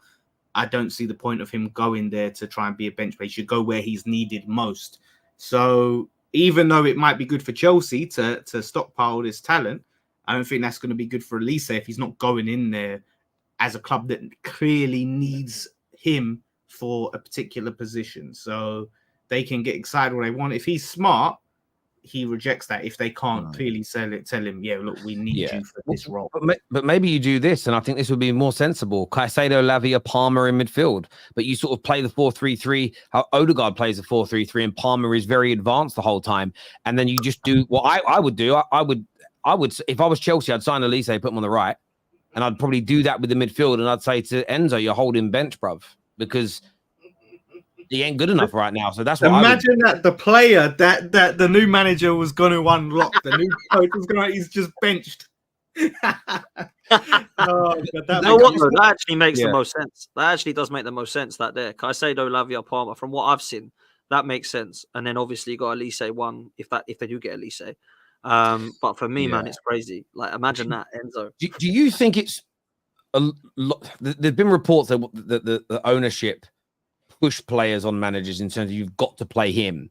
I don't see the point of him going there to try and be a bench player. He should go where he's needed most. So even though it might be good for Chelsea to stockpile this talent, I don't think that's going to be good for Olise if he's not going in there as a club that clearly needs him for a particular position. So they can get excited what they want. If he's smart, he rejects that. If they can't clearly tell him, yeah, look, we need you for this role. But maybe you do this, and I think this would be more sensible. Caicedo, Lavia, Palmer in midfield. But you sort of play the 4-3-3, how Odegaard plays the 4-3-3, and Palmer is very advanced the whole time. And then you just do what I would do. I would, if I was Chelsea, I'd sign Olise, put him on the right. And I'd probably do that with the midfield. And I'd say to Enzo, you're holding bench, bruv, because he ain't good enough right now. So that's what imagine that the player that the new manager was going to unlock, the new coach was going to, he's just benched. That actually makes the most sense. That actually does make the most sense. That there, Caicedo, Lavia, Palmer. From what I've seen, that makes sense. And then obviously you got Olise one if they do get Olise. But for me, man, it's crazy. Like imagine that, Enzo. Do you think it's a lot? There's been reports that the ownership push players on managers in terms of you've got to play him.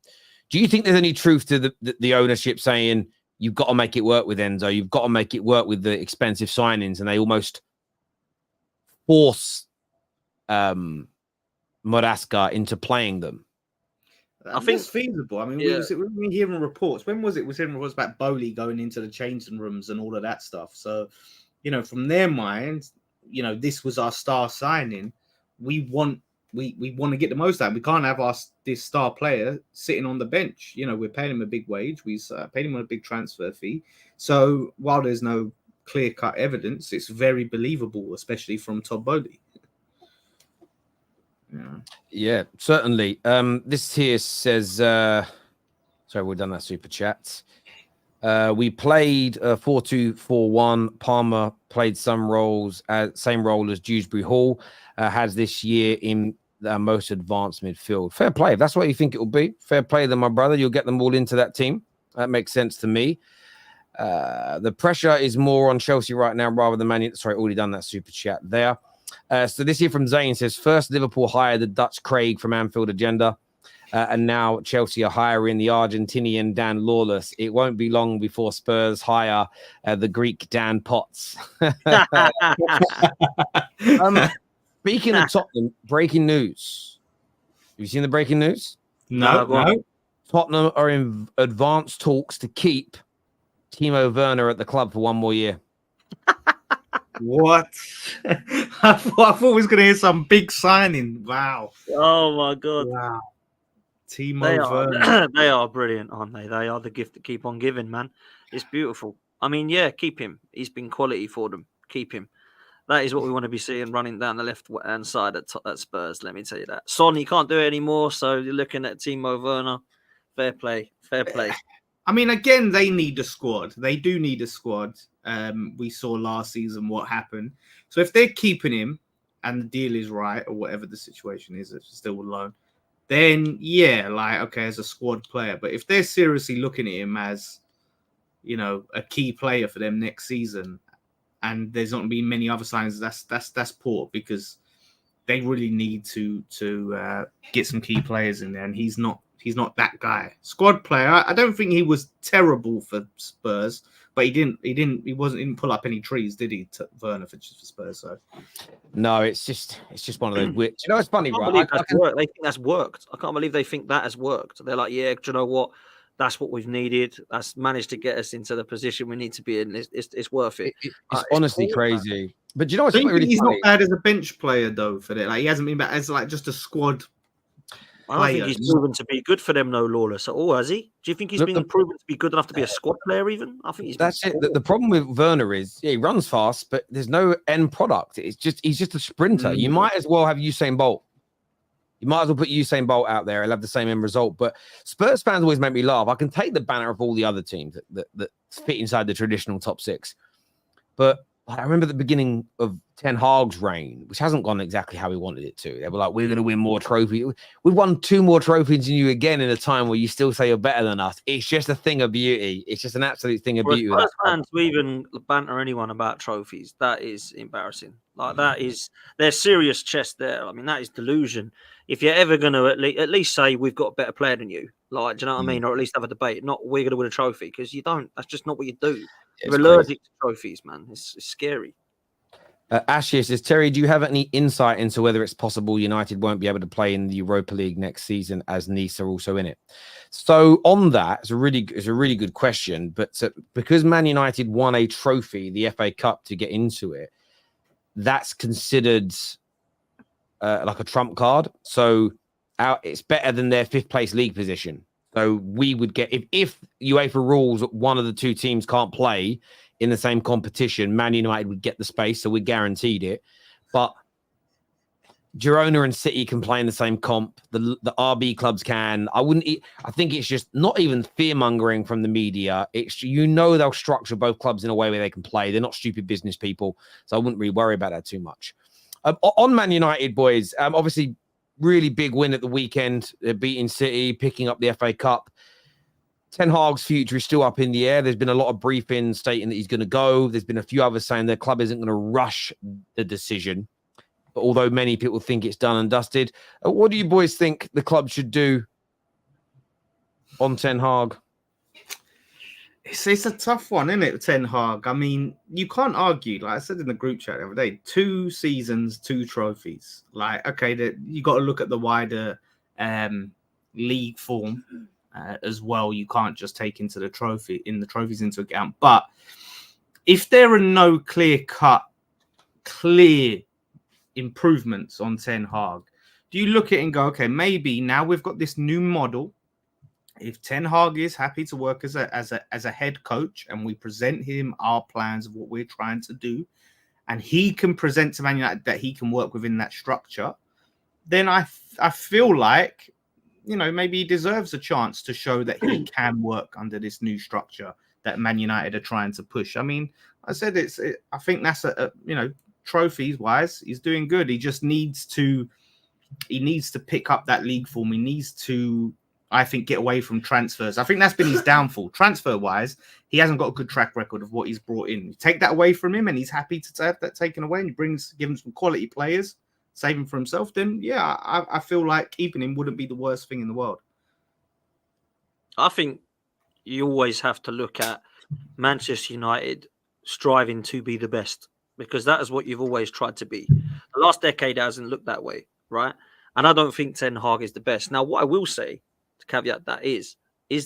Do you think there's any truth to the ownership saying you've got to make it work with Enzo, you've got to make it work with the expensive signings, and they almost force Maresca into playing them? I think it's feasible. I mean, we were hearing reports. When was it? We were hearing reports about Bowley going into the changing rooms and all of that stuff. So, from their mind, this was our star signing. We want to get the most out. We can't have this star player sitting on the bench. We're paying him a big wage. We paid him a big transfer fee. So while there's no clear-cut evidence, it's very believable, especially from Todd Bowley. Yeah, certainly. This here says, sorry, we've done that super chat. We played 4-2-4-1. Palmer played same role as Dewsbury Hall has this year in the most advanced midfield. Fair play. If that's what you think it will be, fair play then, my brother. You'll get them all into that team. That makes sense to me. The pressure is more on Chelsea right now rather than Man Utd. Sorry, already done that super chat there. So this here from Zane says, first Liverpool hired the Dutch Craig from Anfield Agenda, and now Chelsea are hiring the Argentinian Dan Lawless. It won't be long before Spurs hire the Greek Dan Potts. Speaking of Tottenham, breaking news. Have you seen the breaking news? No. Tottenham are in advanced talks to keep Timo Werner at the club for one more year. What? I thought we was going to hear some big signing. Wow. Oh, my God. Wow. Timo Werner. They are brilliant, aren't they? They are the gift that keep on giving, man. It's beautiful. I mean, yeah, keep him. He's been quality for them. Keep him. That is what we want to be seeing running down the left-hand side at Spurs, let me tell you that. Son, he can't do it anymore, so you're looking at Timo Werner. Fair play. Fair play. I mean, again, they need a squad. They do need a squad. We saw last season what happened. So if they're keeping him and the deal is right, or whatever the situation is, it's still alone, then yeah, okay, as a squad player. But if they're seriously looking at him as, a key player for them next season, and there's not going to be many other signs, that's poor, because they really need to get some key players in there, and he's not that guy. Squad player. I don't think he was terrible for Spurs, but he didn't pull up any trees, did he, Werner for Spurs? So no, it's just one of those weird. It's funny, right? They think that's worked. I can't believe they think that has worked. They're like, yeah, do you know what? That's what we've needed. That's managed to get us into the position we need to be in. It's worth it. It's honestly crazy. But you know what's So you really think he's funny? not bad as a bench player though for that? Like he hasn't been bad as like just a squad I don't think player. he's proven to be good for them, no Lawless at all, has he? Do you think he's been proven to be good enough to be a squad player even? I think he's That's it. The problem with Werner is he runs fast, but there's no end product. He's just a sprinter. You might as well have Usain Bolt. You might as well put Usain Bolt out there. He'll have the same end result. But Spurs fans always make me laugh. I can take the banner of all the other teams that fit inside the traditional top six. But I remember the beginning of Ten Hag's reign, which hasn't gone exactly how we wanted it to. They were like, we're going to win more trophies. We won 2 more trophies than you again in a time where you still say you're better than us. It's just a thing of beauty. It's just an absolute thing of beauty. Spurs fans to even banter anyone about trophies, that is embarrassing. Like that is there's serious chest there. I mean, that is delusion. If you're ever going to at least say we've got a better player than you, like, do you know what I mean? Or at least have a debate. Not we're going to win a trophy because you don't. That's just not what you do. You're allergic to trophies, man. It's scary. Ashia says, Terry, do you have any insight into whether it's possible United won't be able to play in the Europa League next season as Nice are also in it? So on that, it's a really good question. But because Man United won a trophy, the FA Cup, to get into it, that's considered like a trump card. So it's better than their 5th place league position. So we would get, if UEFA rules one of the 2 teams can't play in the same competition, Man United would get the space, so we guaranteed it. But Girona and City can play in the same comp. The RB clubs can. I think it's just not even fear-mongering from the media. It's, they'll structure both clubs in a way where they can play. They're not stupid business people, so I wouldn't really worry about that too much. On Man United, boys, obviously, really big win at the weekend, beating City, picking up the FA Cup. Ten Hag's future is still up in the air. There's been a lot of briefings stating that he's going to go. There's been a few others saying their club isn't going to rush the decision. But although many people think it's done and dusted, what do you boys think the club should do on Ten Hag? It's a tough one, isn't it, Ten Hag? I mean, you can't argue. Like I said in the group chat the other day, 2 seasons, 2 trophies. Like, okay, you got to look at the wider league form as well. You can't just take the trophies into account. But if there are no clear improvements on Ten Hag, do you look at it and go, okay, maybe now we've got this new model. If Ten Hag is happy to work as a head coach and we present him our plans of what we're trying to do, and he can present to Man United that he can work within that structure, then I feel like, maybe he deserves a chance to show that he can work under this new structure that Man United are trying to push. I mean, I said I think that's trophies wise, he's doing good. He just needs to pick up that league form. He needs to, I think, get away from transfers. I think that's been his downfall. Transfer wise, he hasn't got a good track record of what he's brought in. You take that away from him and he's happy to have that taken away and give him some quality players, save him for himself, then yeah, I feel like keeping him wouldn't be the worst thing in the world. I think you always have to look at Manchester United striving to be the best, because that is what you've always tried to be. The last decade hasn't looked that way, right? And I don't think Ten Hag is the best. Now, what I will say, to caveat that is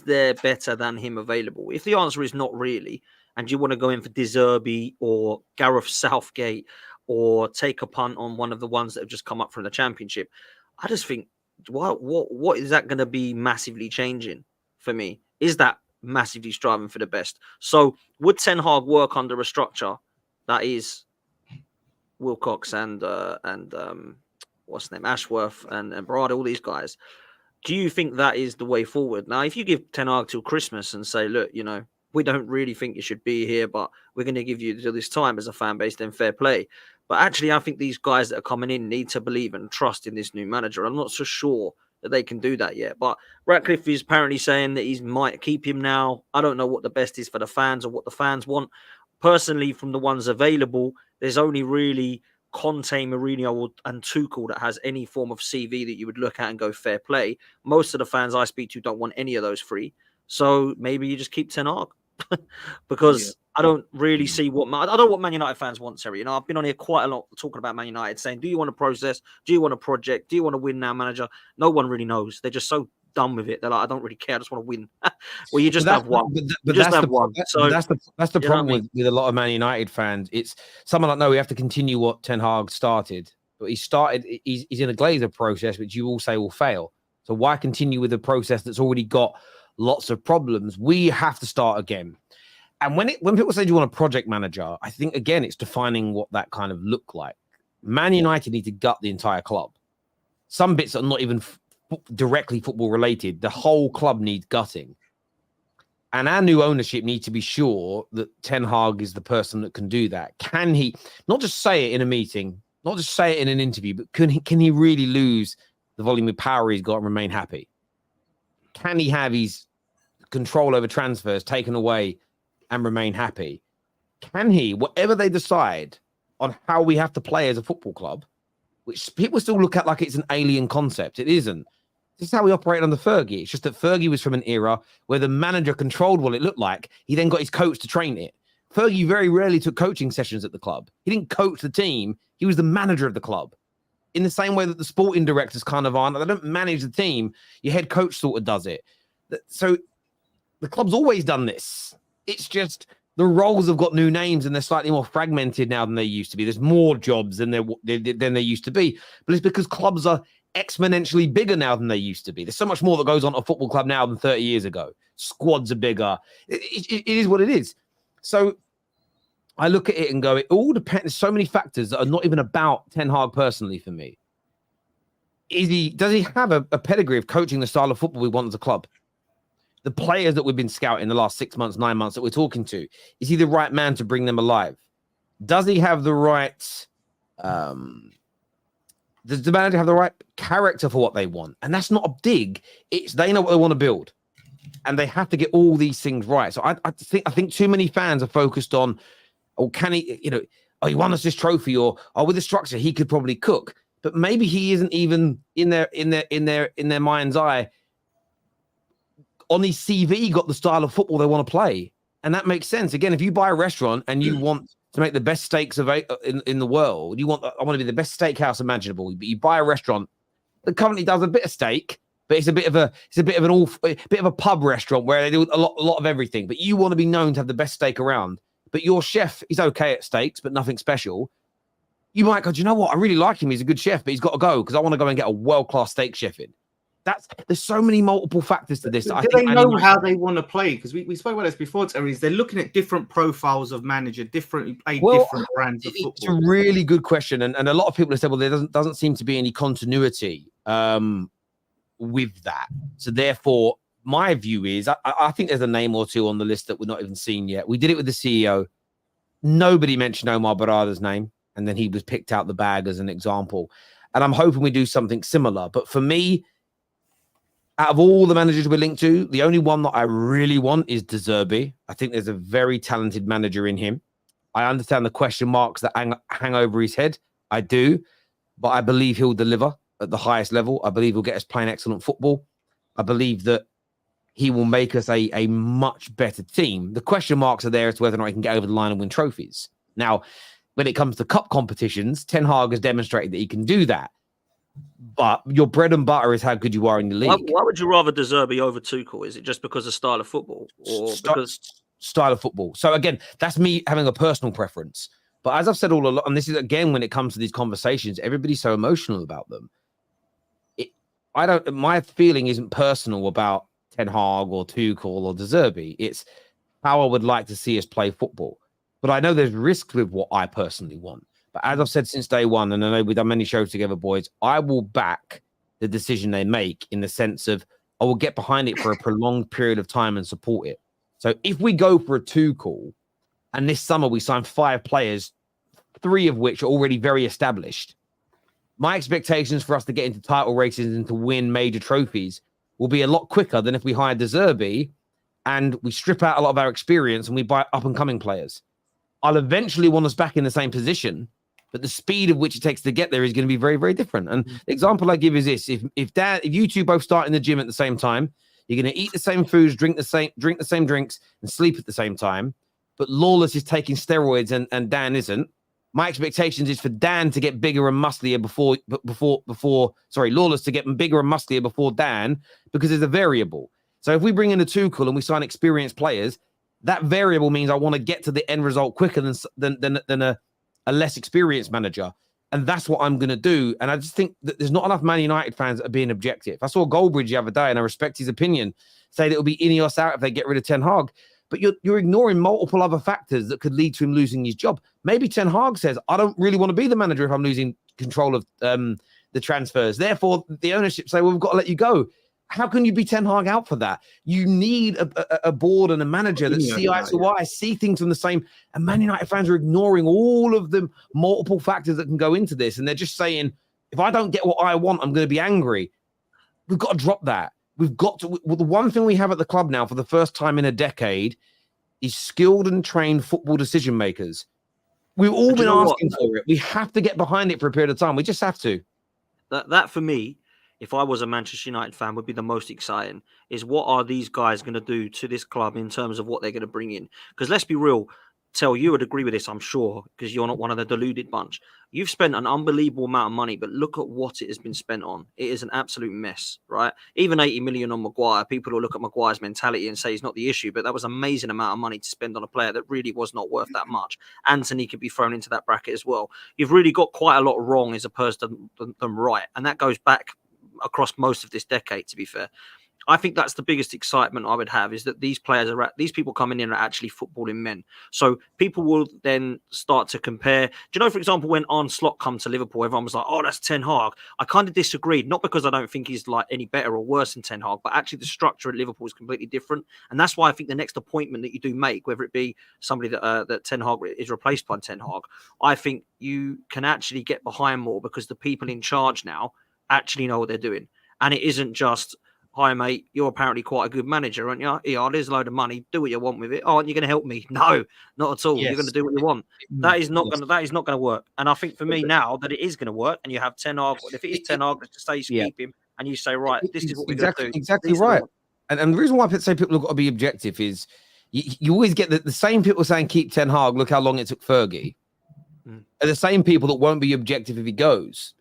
there better than him available? If the answer is not really, and you want to go in for Zerbi or Gareth Southgate or take a punt on one of the ones that have just come up from the Championship, I just think, what is that going to be massively changing for me? Is that massively striving for the best? So would Ten Hag work under a structure that is Wilcox and what's the name, Ashworth and Barada, all these guys? Do you think that is the way forward? Now, if you give Ten Hag till Christmas and say, look, we don't really think you should be here, but we're going to give you till this time as a fan base, then fair play. But actually, I think these guys that are coming in need to believe and trust in this new manager. I'm not so sure that they can do that yet. But Ratcliffe is apparently saying that he might keep him now. I don't know what the best is for the fans or what the fans want. Personally, from the ones available, there's only really Conte, Mourinho, and Tuchel that has any form of CV that you would look at and go fair play. Most of the fans I speak to don't want any of those 3. So maybe you just keep Ten Hag because I don't really see I don't know what Man United fans want, Terry. I've been on here quite a lot talking about Man United, saying, do you want a process? Do you want a project? Do you want to win now, manager? No one really knows. They're just so done with it. They're like, I don't really care. I just want to win. Well, you just But have one. But You just that's have the one. So that's the you know problem what I mean? with a lot of Man United fans. It's someone like, no, we have to continue what Ten Hag started. But he's in a Glazer process, which you all say will fail. So why continue with a process that's already got lots of problems? We have to start again. And when people say, do you want a project manager? I think, again, it's defining what that kind of look like. Man United need to gut the entire club. Some bits are not even directly football related. The whole club needs gutting. And our new ownership needs to be sure that Ten Hag is the person that can do that. Can he not just say it in a meeting, not just say it in an interview, but can he really lose the volume of power he's got and remain happy? Can he have his control over transfers taken away and remain happy? Can he, whatever they decide on how we have to play as a football club, which people still look at like it's an alien concept. It isn't. This is how we operate under Fergie. It's just that Fergie was from an era where the manager controlled what it looked like. He then got his coach to train it. Fergie very rarely took coaching sessions at the club. He didn't coach the team. He was the manager of the club. In the same way that the sporting directors kind of aren't. They don't manage the team. Your head coach sort of does it. So the club's always done this. It's just the roles have got new names and they're slightly more fragmented now than they used to be. There's more jobs than there used to be. But it's because clubs are exponentially bigger now than they used to be. There's so much more that goes on at a football club now than 30 years ago. Squads are bigger. It is what it is. So I look at it and go, it all depends. There's so many factors that are not even about Ten Hag personally for me. Does he have a pedigree of coaching the style of football we want as a club? The players that we've been scouting the last 6 months, 9 months that we're talking to, is he the right man to bring them alive? Does he have the right... does the manager have the right character for what they want? And that's not a dig. It's they know what they want to build. And they have to get all these things right. So I think too many fans are focused on, oh, can he, he won us this trophy, or with the structure, he could probably cook. But maybe he isn't even in their mind's eye. On his CV, got the style of football they want to play. And that makes sense. Again, if you buy a restaurant and you want to make the best steaks in the world, I want to be the best steakhouse imaginable. But you buy a restaurant that currently does a bit of steak, but it's a bit of a pub restaurant where they do a lot of everything. But you want to be known to have the best steak around. But your chef is okay at steaks, but nothing special. You might go, do you know what? I really like him. He's a good chef, but he's got to go because I want to go and get a world-class steak chef in. There's so many multiple factors to this. Do they know how they want to play? Because we spoke about this before, Terry. They're looking at different profiles of manager, different brands of football. It's a really good question, and a lot of people have said, well, there doesn't seem to be any continuity with that. So therefore, my view is, I think there's a name or two on the list that we're not even seen yet. We did it with the CEO. Nobody mentioned Omar Barada's name, and then he was picked out the bag as an example. And I'm hoping we do something similar. But for me, out of all the managers we're linked to, the only one that I really want is Zerbi. I think there's a very talented manager in him. I understand the question marks that hang over his head. I do. But I believe he'll deliver at the highest level. I believe he'll get us playing excellent football. I believe that he will make us a much better team. The question marks are there as to whether or not he can get over the line and win trophies. Now, when it comes to cup competitions, Ten Hag has demonstrated that he can do that. But your bread and butter is how good you are in the league. Why would you rather Zerbi over Tuchel? Is it just because of style of football? Or because style of football? So again, that's me having a personal preference. But as I've said all along, and this is again when it comes to these conversations, everybody's so emotional about them. My feeling isn't personal about Ten Hag or Tuchel or Zerbi. It's how I would like to see us play football. But I know there's risks with what I personally want. But as I've said since day one, and I know we've done many shows together, boys, I will back the decision they make in the sense of I will get behind it for a prolonged period of time and support it. So if we go for a Tuchel, and this summer we sign 5 players, 3 of which are already very established, my expectations for us to get into title races and to win major trophies will be a lot quicker than if we hired Zerbi and we strip out a lot of our experience and we buy up-and-coming players. I'll eventually want us back in the same position, but the speed of which it takes to get there is going to be very, very different. And the example I give is this: if you two both start in the gym at the same time, you're going to eat the same foods, drink the same drinks, and sleep at the same time. But Lawless is taking steroids and Dan isn't. My expectations is for Dan to get bigger and musclier Lawless to get bigger and musclier before Dan, because there's a variable. So if we bring in a Tuchel and we sign experienced players, that variable means I want to get to the end result quicker than a less experienced manager. And that's what I'm going to do. And I just think that there's not enough Man United fans that are being objective. I saw Goldbridge the other day, and I respect his opinion, say that it'll be Ineos out if they get rid of Ten Hag. But you're ignoring multiple other factors that could lead to him losing his job. Maybe Ten Hag says, I don't really want to be the manager if I'm losing control of the transfers. Therefore, the ownership say, well, we've got to let you go. How can you be Ten Hag out for that? You need a board and a manager that see eye to eye, see things from the same. And Man United fans are ignoring all of the multiple factors that can go into this. And they're just saying, if I don't get what I want, I'm going to be angry. We've got to drop that. We've got to. Well, the one thing we have at the club now for the first time in a decade is skilled and trained football decision makers. We've all been asking for it. We have to get behind it for a period of time. We just have to. That for me, if I was a Manchester United fan, would be the most exciting, is what are these guys going to do to this club in terms of what they're going to bring in? Because let's be real, Tel, you would agree with this, I'm sure, because you're not one of the deluded bunch. You've spent an unbelievable amount of money, but look at what it has been spent on. It is an absolute mess, right? Even 80 million on Maguire, people will look at Maguire's mentality and say he's not the issue, but that was an amazing amount of money to spend on a player that really was not worth that much. Anthony could be thrown into that bracket as well. You've really got quite a lot wrong as opposed to them right, and that goes back across most of this decade, to be fair. I think that's the biggest excitement I would have, is that these people coming in are actually footballing men. So people will then start to compare. Do you know, for example, when Arne Slot come to Liverpool, everyone was like, oh, that's Ten Hag. I kind of disagreed, not because I don't think he's like any better or worse than Ten Hag, but actually the structure at Liverpool is completely different. And that's why I think the next appointment that you do make, whether it be somebody that Ten Hag is replaced by Ten Hag, I think you can actually get behind more, because the people in charge now actually know what they're doing. And it isn't just, hi, mate, you're apparently quite a good manager, aren't you? Yeah, there's a load of money. Do what you want with it. Oh, aren't you going to help me? No, not at all. Yes. You're going to do what you want. That is not going to work. And I think for me now that it is going to work, and you have Ten Hag, if it is Ten Hag to say keep him, and you say, right, this is what we're going to do. Exactly right. And the reason why I say people have got to be objective is you always get the same people saying keep Ten Hag. Look how long it took Fergie. Are the same people that won't be objective if he goes.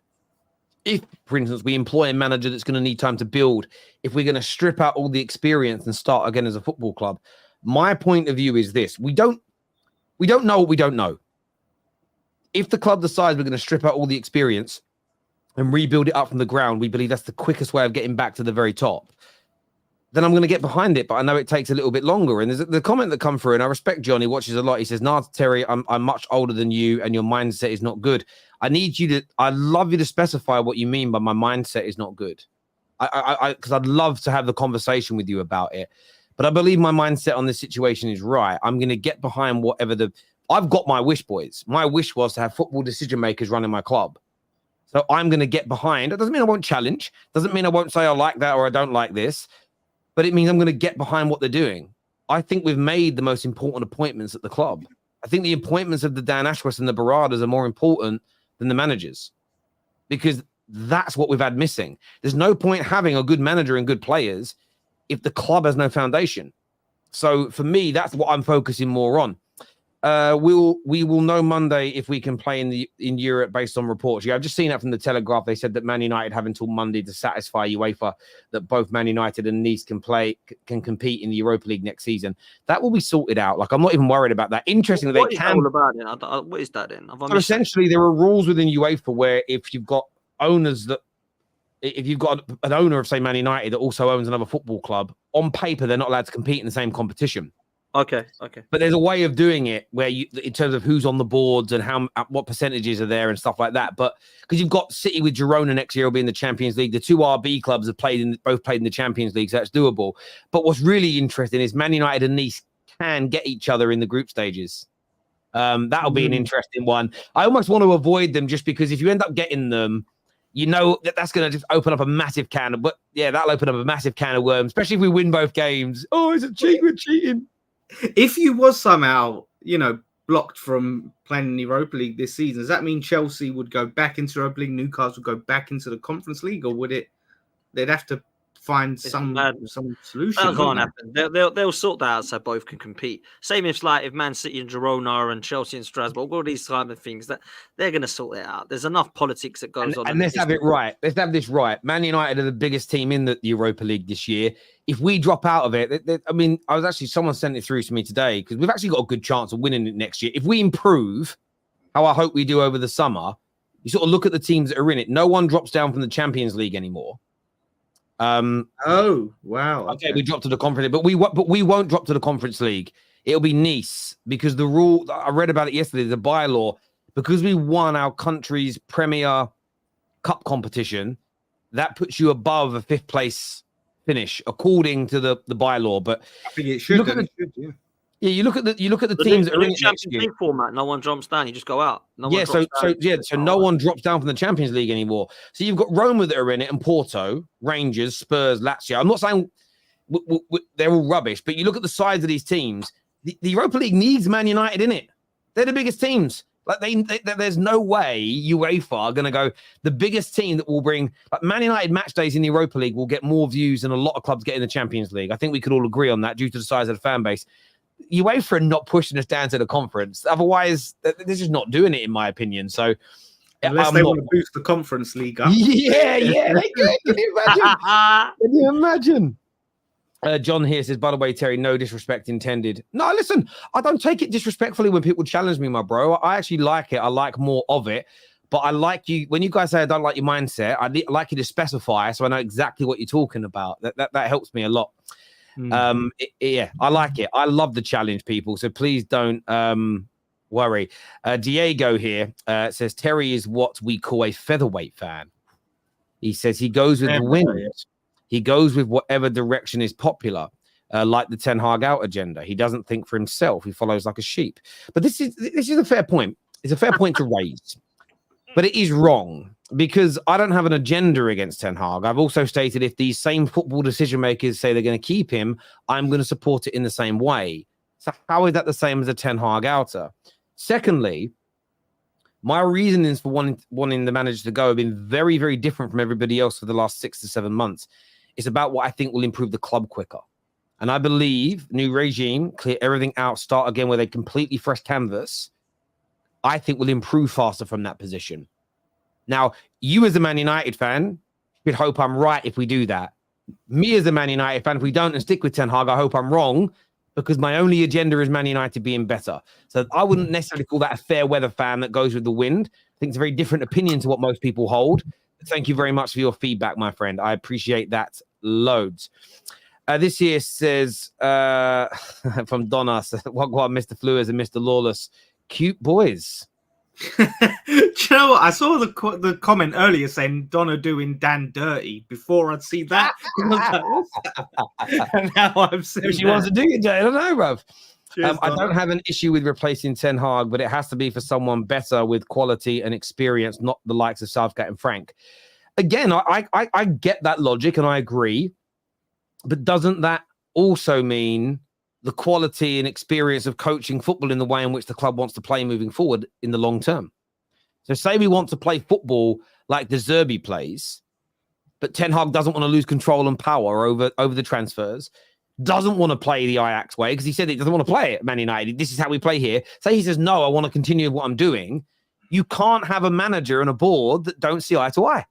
If, for instance, we employ a manager that's going to need time to build, if we're going to strip out all the experience and start again as a football club, my point of view is this: we don't know what we don't know. If the club decides we're going to strip out all the experience and rebuild it up from the ground, we believe that's the quickest way of getting back to the very top, then I'm going to get behind it. But I know it takes a little bit longer. And there's the comment that come through, and I respect Johnny, watches a lot. He says, nah, Terry, I'm much older than you, and your mindset is not good. I'd love you to specify what you mean by my mindset is not good. Because I'd love to have the conversation with you about it. But I believe my mindset on this situation is right. I'm going to get behind whatever I've got my wish, boys. My wish was to have football decision makers running my club. So I'm going to get behind. It doesn't mean I won't challenge. Doesn't mean I won't say I like that or I don't like this. But it means I'm going to get behind what they're doing. I think we've made the most important appointments at the club. I think the appointments of the Dan Ashworth and the Baradas are more important than the managers, because that's what we've had missing. There's no point having a good manager and good players if the club has no foundation. So for me, that's what I'm focusing more on. We will know Monday if we can play in Europe based on reports. Yeah, I've just seen that from the Telegraph. They said that Man United have until Monday to satisfy UEFA that both Man United and Nice can compete in the Europa League next season. That will be sorted out. Like, I'm not even worried about that. Interestingly, what is that all about then? What is that then? So essentially, there are rules within UEFA where if you've got owners if you've got an owner of, say, Man United that also owns another football club, on paper they're not allowed to compete in the same competition. Okay. But there's a way of doing it where you, in terms of who's on the boards and what percentages are there and stuff like that. But because you've got City with Girona next year will be in the Champions League, the two RB clubs have both played in the Champions League, so that's doable. But what's really interesting is Man United and Nice can get each other in the group stages. That'll be an interesting one. I almost want to avoid them just because if you end up getting them, you know that's going to just open up a massive can of. But yeah, that'll open up a massive can of worms, especially if we win both games. Oh, is it cheating? We're cheating. If you was somehow, blocked from playing in the Europa League this season, does that mean Chelsea would go back into Europa League, Newcastle would go back into the Conference League, or would they'd have to find some solution. That can't happen. They'll sort that out so both can compete. Same if Man City and Girona and Chelsea and Strasbourg, all these type of things that they're going to sort it out. There's enough politics that goes on. And let's have it right. Let's have this right. Man United are the biggest team in the Europa League this year. If we drop out of it, someone sent it through to me today because we've actually got a good chance of winning it next year. If we improve, how I hope we do over the summer, you sort of look at the teams that are in it. No one drops down from the Champions League anymore. Oh wow! Okay, we dropped to the conference, but we won't drop to the Conference League. It'll be Nice because the rule I read about it yesterday. The bylaw, because we won our country's Premier Cup competition, that puts you above a 5th place finish according to the bylaw. But I think it should. Yeah, you look at the teams that are in Champions League format. No one jumps down. You just go out. So no one drops down from the Champions League anymore. So you've got Roma that are in it, and Porto, Rangers, Spurs, Lazio. I'm not saying they're all rubbish, but you look at the size of these teams. The Europa League needs Man United in it. They're the biggest teams. Like there's no way UEFA are going to go. The biggest team that will bring Man United match days in the Europa League will get more views than a lot of clubs get in the Champions League. I think we could all agree on that due to the size of the fan base. UEFA are not pushing us down to the conference. Otherwise, they're just not doing it, in my opinion. So, unless they want to boost the Conference League up. Yeah, they could. Can you imagine? Can you imagine? John here says, by the way, Terry, no disrespect intended. No, listen, I don't take it disrespectfully when people challenge me, my bro. I actually like it. I like more of it. But I like you, when you guys say I don't like your mindset, I like you to specify so I know exactly what you're talking about. That helps me a lot. I like it. I love the challenge, people. So please don't worry. Diego here says Terry is what we call a featherweight fan. He says he goes with the wind. He goes with whatever direction is popular, like the Ten Hag out agenda. He doesn't think for himself. He follows like a sheep. But this is a fair point. It's a fair point to raise. But it is wrong because I don't have an agenda against Ten Hag. I've also stated if these same football decision makers say they're going to keep him, I'm going to support it in the same way. So how is that the same as a Ten Hag outer? Secondly, my reasonings for wanting the manager to go have been very, very different from everybody else for the last 6 to 7 months. It's about what I think will improve the club quicker. And I believe new regime, clear everything out, start again with a completely fresh canvas, I think will improve faster from that position. Now, you as a Man United fan should hope I'm right if we do that. Me as a Man United fan, if we don't and stick with Ten Hag, I hope I'm wrong because my only agenda is Man United being better. So I wouldn't necessarily call that a fair weather fan that goes with the wind. I think it's a very different opinion to what most people hold. Thank you very much for your feedback, my friend. I appreciate that loads. This here says from Donna, what Mr. Flewers and Mr. Lawless, cute boys. Do you know what? I saw the comment earlier saying Donna doing Dan dirty before I'd see that. And now I've seen she wants to do it, Jay. I don't know, bruv. I don't have an issue with replacing Ten Hag, but it has to be for someone better with quality and experience, not the likes of Southgate and Frank. Again, I get that logic and I agree, but doesn't that also mean the quality and experience of coaching football in the way in which the club wants to play moving forward in the long term? So say we want to play football like the Zerbi plays, but Ten Hag doesn't want to lose control and power over the transfers, doesn't want to play the Ajax way because he said he doesn't want to play it, Man United. This is how we play here. Say he says, no, I want to continue what I'm doing. You can't have a manager and a board that don't see eye to eye.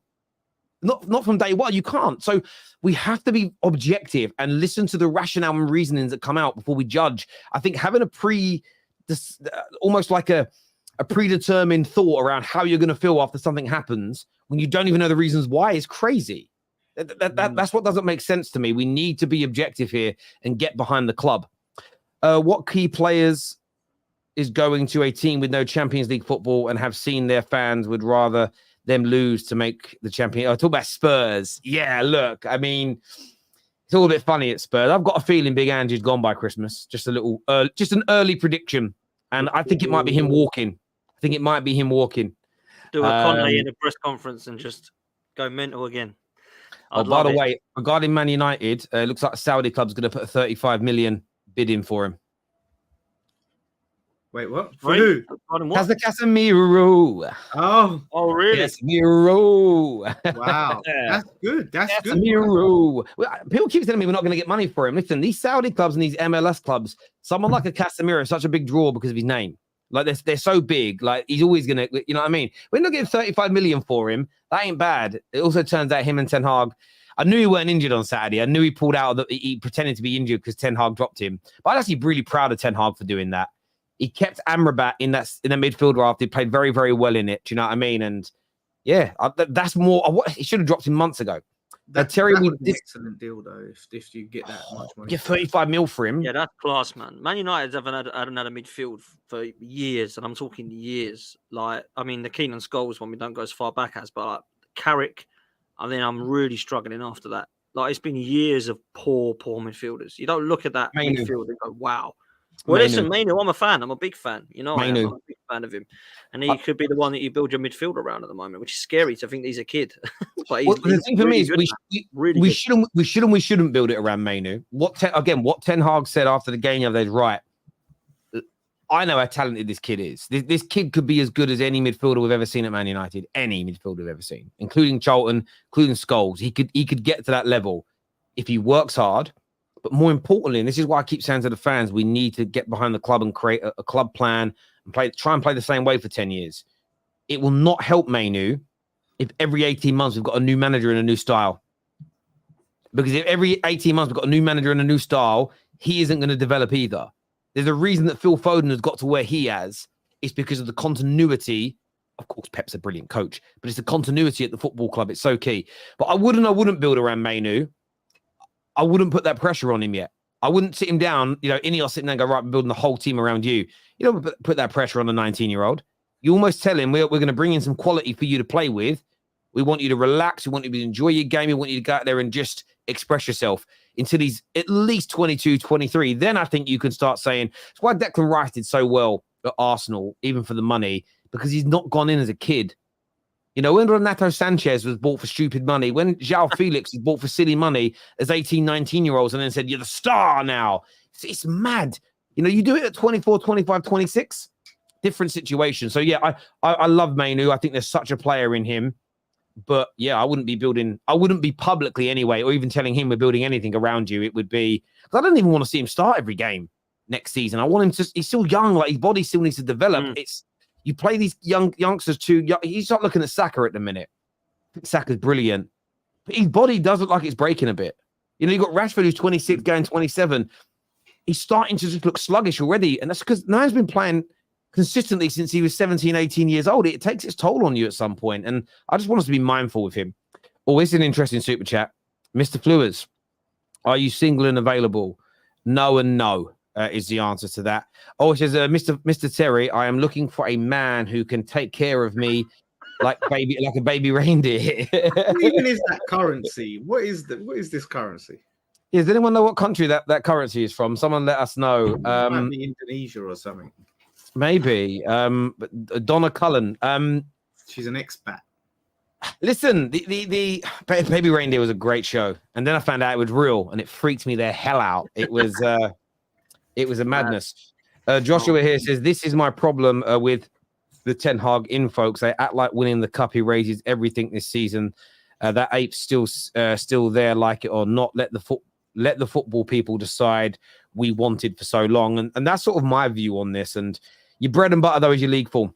Not from day one. You can't. So we have to be objective and listen to the rationale and reasonings that come out before we judge. I think having almost like a predetermined thought around how you're going to feel after something happens when you don't even know the reasons why is crazy. That's what doesn't make sense to me. We need to be objective here and get behind the club. What key players is going to a team with no Champions League football and have seen their fans would rather them lose to make the champion? I talk about Spurs. Yeah, look, I mean, it's all a bit funny at Spurs. I've got a feeling Big Angie's gone by Christmas. Just an early prediction, and I think it might be him walking. Do a Conley in a press conference and just go mental again. By the way, regarding Man United, it looks like a Saudi club's going to put a 35 million bid in for him. Wait, what? For Right? who? Pardon, what? Casemiro. Oh, really? Casemiro. wow. That's good. That's good. Casemiro. Well, people keep telling me we're not going to get money for him. Listen, these Saudi clubs and these MLS clubs, someone like a Casemiro is such a big draw because of his name. Like they're so big. Like he's always going to, you know what I mean? We're not getting 35 million for him. That ain't bad. It also turns out him and Ten Hag, I knew he weren't injured on Saturday. I knew he pulled out. He pretended to be injured because Ten Hag dropped him. But I'm actually really proud of Ten Hag for doing that. He kept Amrabat in the midfield after he played very, very well in it. Do you know what I mean? And yeah, that's more. He should have dropped him months ago. Terry would be an excellent deal though if you get that much money. Get 35 mil for him. Yeah, that's class, man. Man United haven't had a midfield for years, and I'm talking years. Like, I mean, the Keenan Scholes one we don't go as far back as, but like, Carrick, and then I'm really struggling after that. Like, it's been years of poor midfielders. You don't look at that midfield and go, wow. Well, listen, Mainu, I'm a fan. I'm a big fan. You know, I'm a big fan of him. And he could be the one that you build your midfield around at the moment, which is scary to think he's a kid. But the thing for me is we shouldn't build it around Mainu. What Ten Hag said after the game the other day is right. I know how talented this kid is. This kid could be as good as any midfielder we've ever seen at Man United. Any midfielder we've ever seen, including Charlton, including Scholes. He could get to that level if he works hard. But more importantly, and this is why I keep saying to the fans, we need to get behind the club and create a club plan and try and play the same way for 10 years. It will not help Mainu if every 18 months we've got a new manager and a new style. Because if every 18 months we've got a new manager and a new style, he isn't going to develop either. There's a reason that Phil Foden has got to where he has. It's because of the continuity. Of course, Pep's a brilliant coach, but it's the continuity at the football club. It's so key. But I wouldn't build around Mainu. I wouldn't put that pressure on him yet. I wouldn't sit him down, Ineos sitting there and go, right, we're building the whole team around you. You don't put that pressure on a 19-year-old. You almost tell him, we're going to bring in some quality for you to play with. We want you to relax. We want you to enjoy your game. We want you to go out there and just express yourself until he's at least 22, 23. Then I think you can start saying, it's why Declan Rice did so well at Arsenal, even for the money, because he's not gone in as a kid. When Renato Sanchez was bought for stupid money, when João Felix was bought for silly money as 18, 19-year-olds and then said, you're the star now. It's mad. You do it at 24, 25, 26, different situation. So, yeah, I love Mainu. I think there's such a player in him. But, yeah, I wouldn't be publicly anyway, or even telling him we're building anything around you. It would be, because I don't even want to see him start every game next season. I want him to, he's still young, like his body still needs to develop. You play these youngsters too young. You start looking at Saka at the minute. I think Saka's brilliant. But his body does look like it's breaking a bit. You've got Rashford who's 26 going 27. He's starting to just look sluggish already. And that's because Niall's been playing consistently since he was 17, 18 years old. It takes its toll on you at some point. And I just want us to be mindful of him. Always an interesting super chat. Mr. Flewers, are you single and available? No and no. Is the answer to that. Oh, it says, Mr. Terry, I am looking for a man who can take care of me like a baby reindeer. What even is that currency? What is this currency? Yeah, does anyone know what country that currency is from? Someone let us know. Might be Indonesia or something. Maybe. Donna Cullen. She's an expat. Listen, the Baby Reindeer was a great show, and then I found out it was real, and it freaked me the hell out. It was. It was a madness. Joshua here says, this is my problem with the Ten Hag in, folks. They act like winning the cup. He raises everything this season. That ape's still there, like it or not. Let the football people decide. We wanted for so long. And that's sort of my view on this. And your bread and butter, though, is your league form.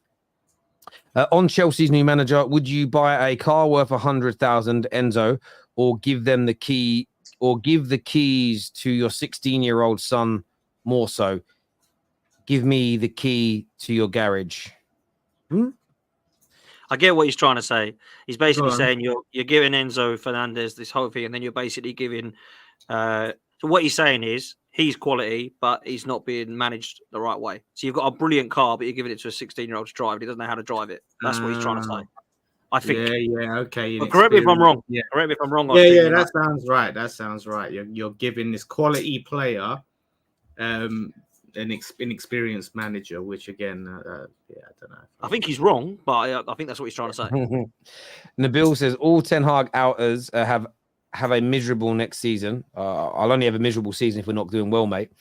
On Chelsea's new manager, would you buy a car worth 100,000, Enzo, or give them the key, or give the keys to your 16-year-old son? More so, give me the key to your garage. I get what he's trying to say. He's basically saying you're giving Enzo Fernandez this whole thing, and then you're basically giving. So what he's saying is he's quality, but he's not being managed the right way. So you've got a brilliant car, but you're giving it to a 16-year-old to drive. He doesn't know how to drive it. That's what he's trying to say. I think. Yeah, okay. But correct me if I'm wrong. Yeah, correct me if I'm wrong. Yeah, that sounds right. That sounds right. You're giving this quality player. An inexperienced manager, which again, I don't know. I think he's wrong, but I think that's what he's trying to say. Nabil says all Ten Hag outers have have a miserable next season. I'll only have a miserable season if we're not doing well, mate.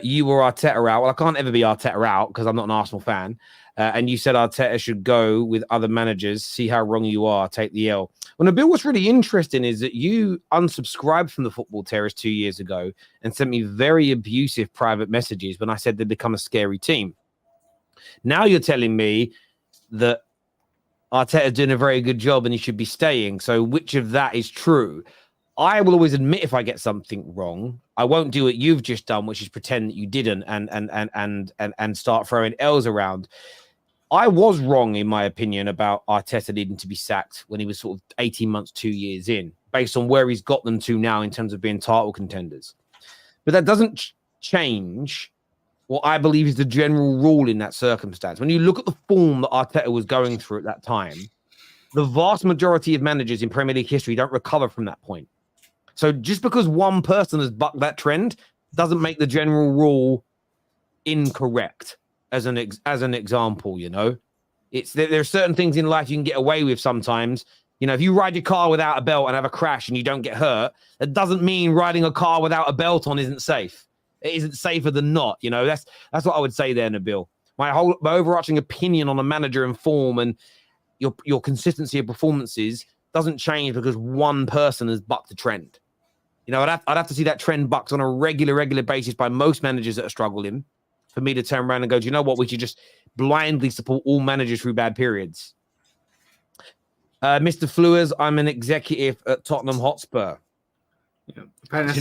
You were Arteta out. Well, I can't ever be Arteta out because I'm not an Arsenal fan. And you said Arteta should go with other managers. See how wrong you are. Take the L. Well, Nabil, what's really interesting is that you unsubscribed from the Football Terrace 2 years ago and sent me very abusive private messages when I said they'd become a scary team. Now you're telling me that Arteta's doing a very good job and he should be staying. So which of that is true? I will always admit if I get something wrong. I won't do what you've just done, which is pretend that you didn't and start throwing L's around. I was wrong, in my opinion, about Arteta needing to be sacked when he was sort of 18 months, 2 years in, based on where he's got them to now in terms of being title contenders. But that doesn't change what I believe is the general rule in that circumstance. When you look at the form that Arteta was going through at that time, the vast majority of managers in Premier League history don't recover from that point. So just because one person has bucked that trend doesn't make the general rule incorrect. As an example, you know, there are certain things in life you can get away with sometimes. You know, if you ride your car without a belt and have a crash and you don't get hurt, that doesn't mean riding a car without a belt on isn't safe. It isn't safer than not. You know, that's what I would say there, Nabil. My overarching opinion on a manager and form and your consistency of performances doesn't change because one person has bucked the trend. You know, I'd have to see that trend bucked on a regular basis by most managers that are struggling for me to turn around and go, do you know what? We should just blindly support all managers through bad periods. Mr. Flewers, I'm an executive at Tottenham Hotspur. Yeah. Do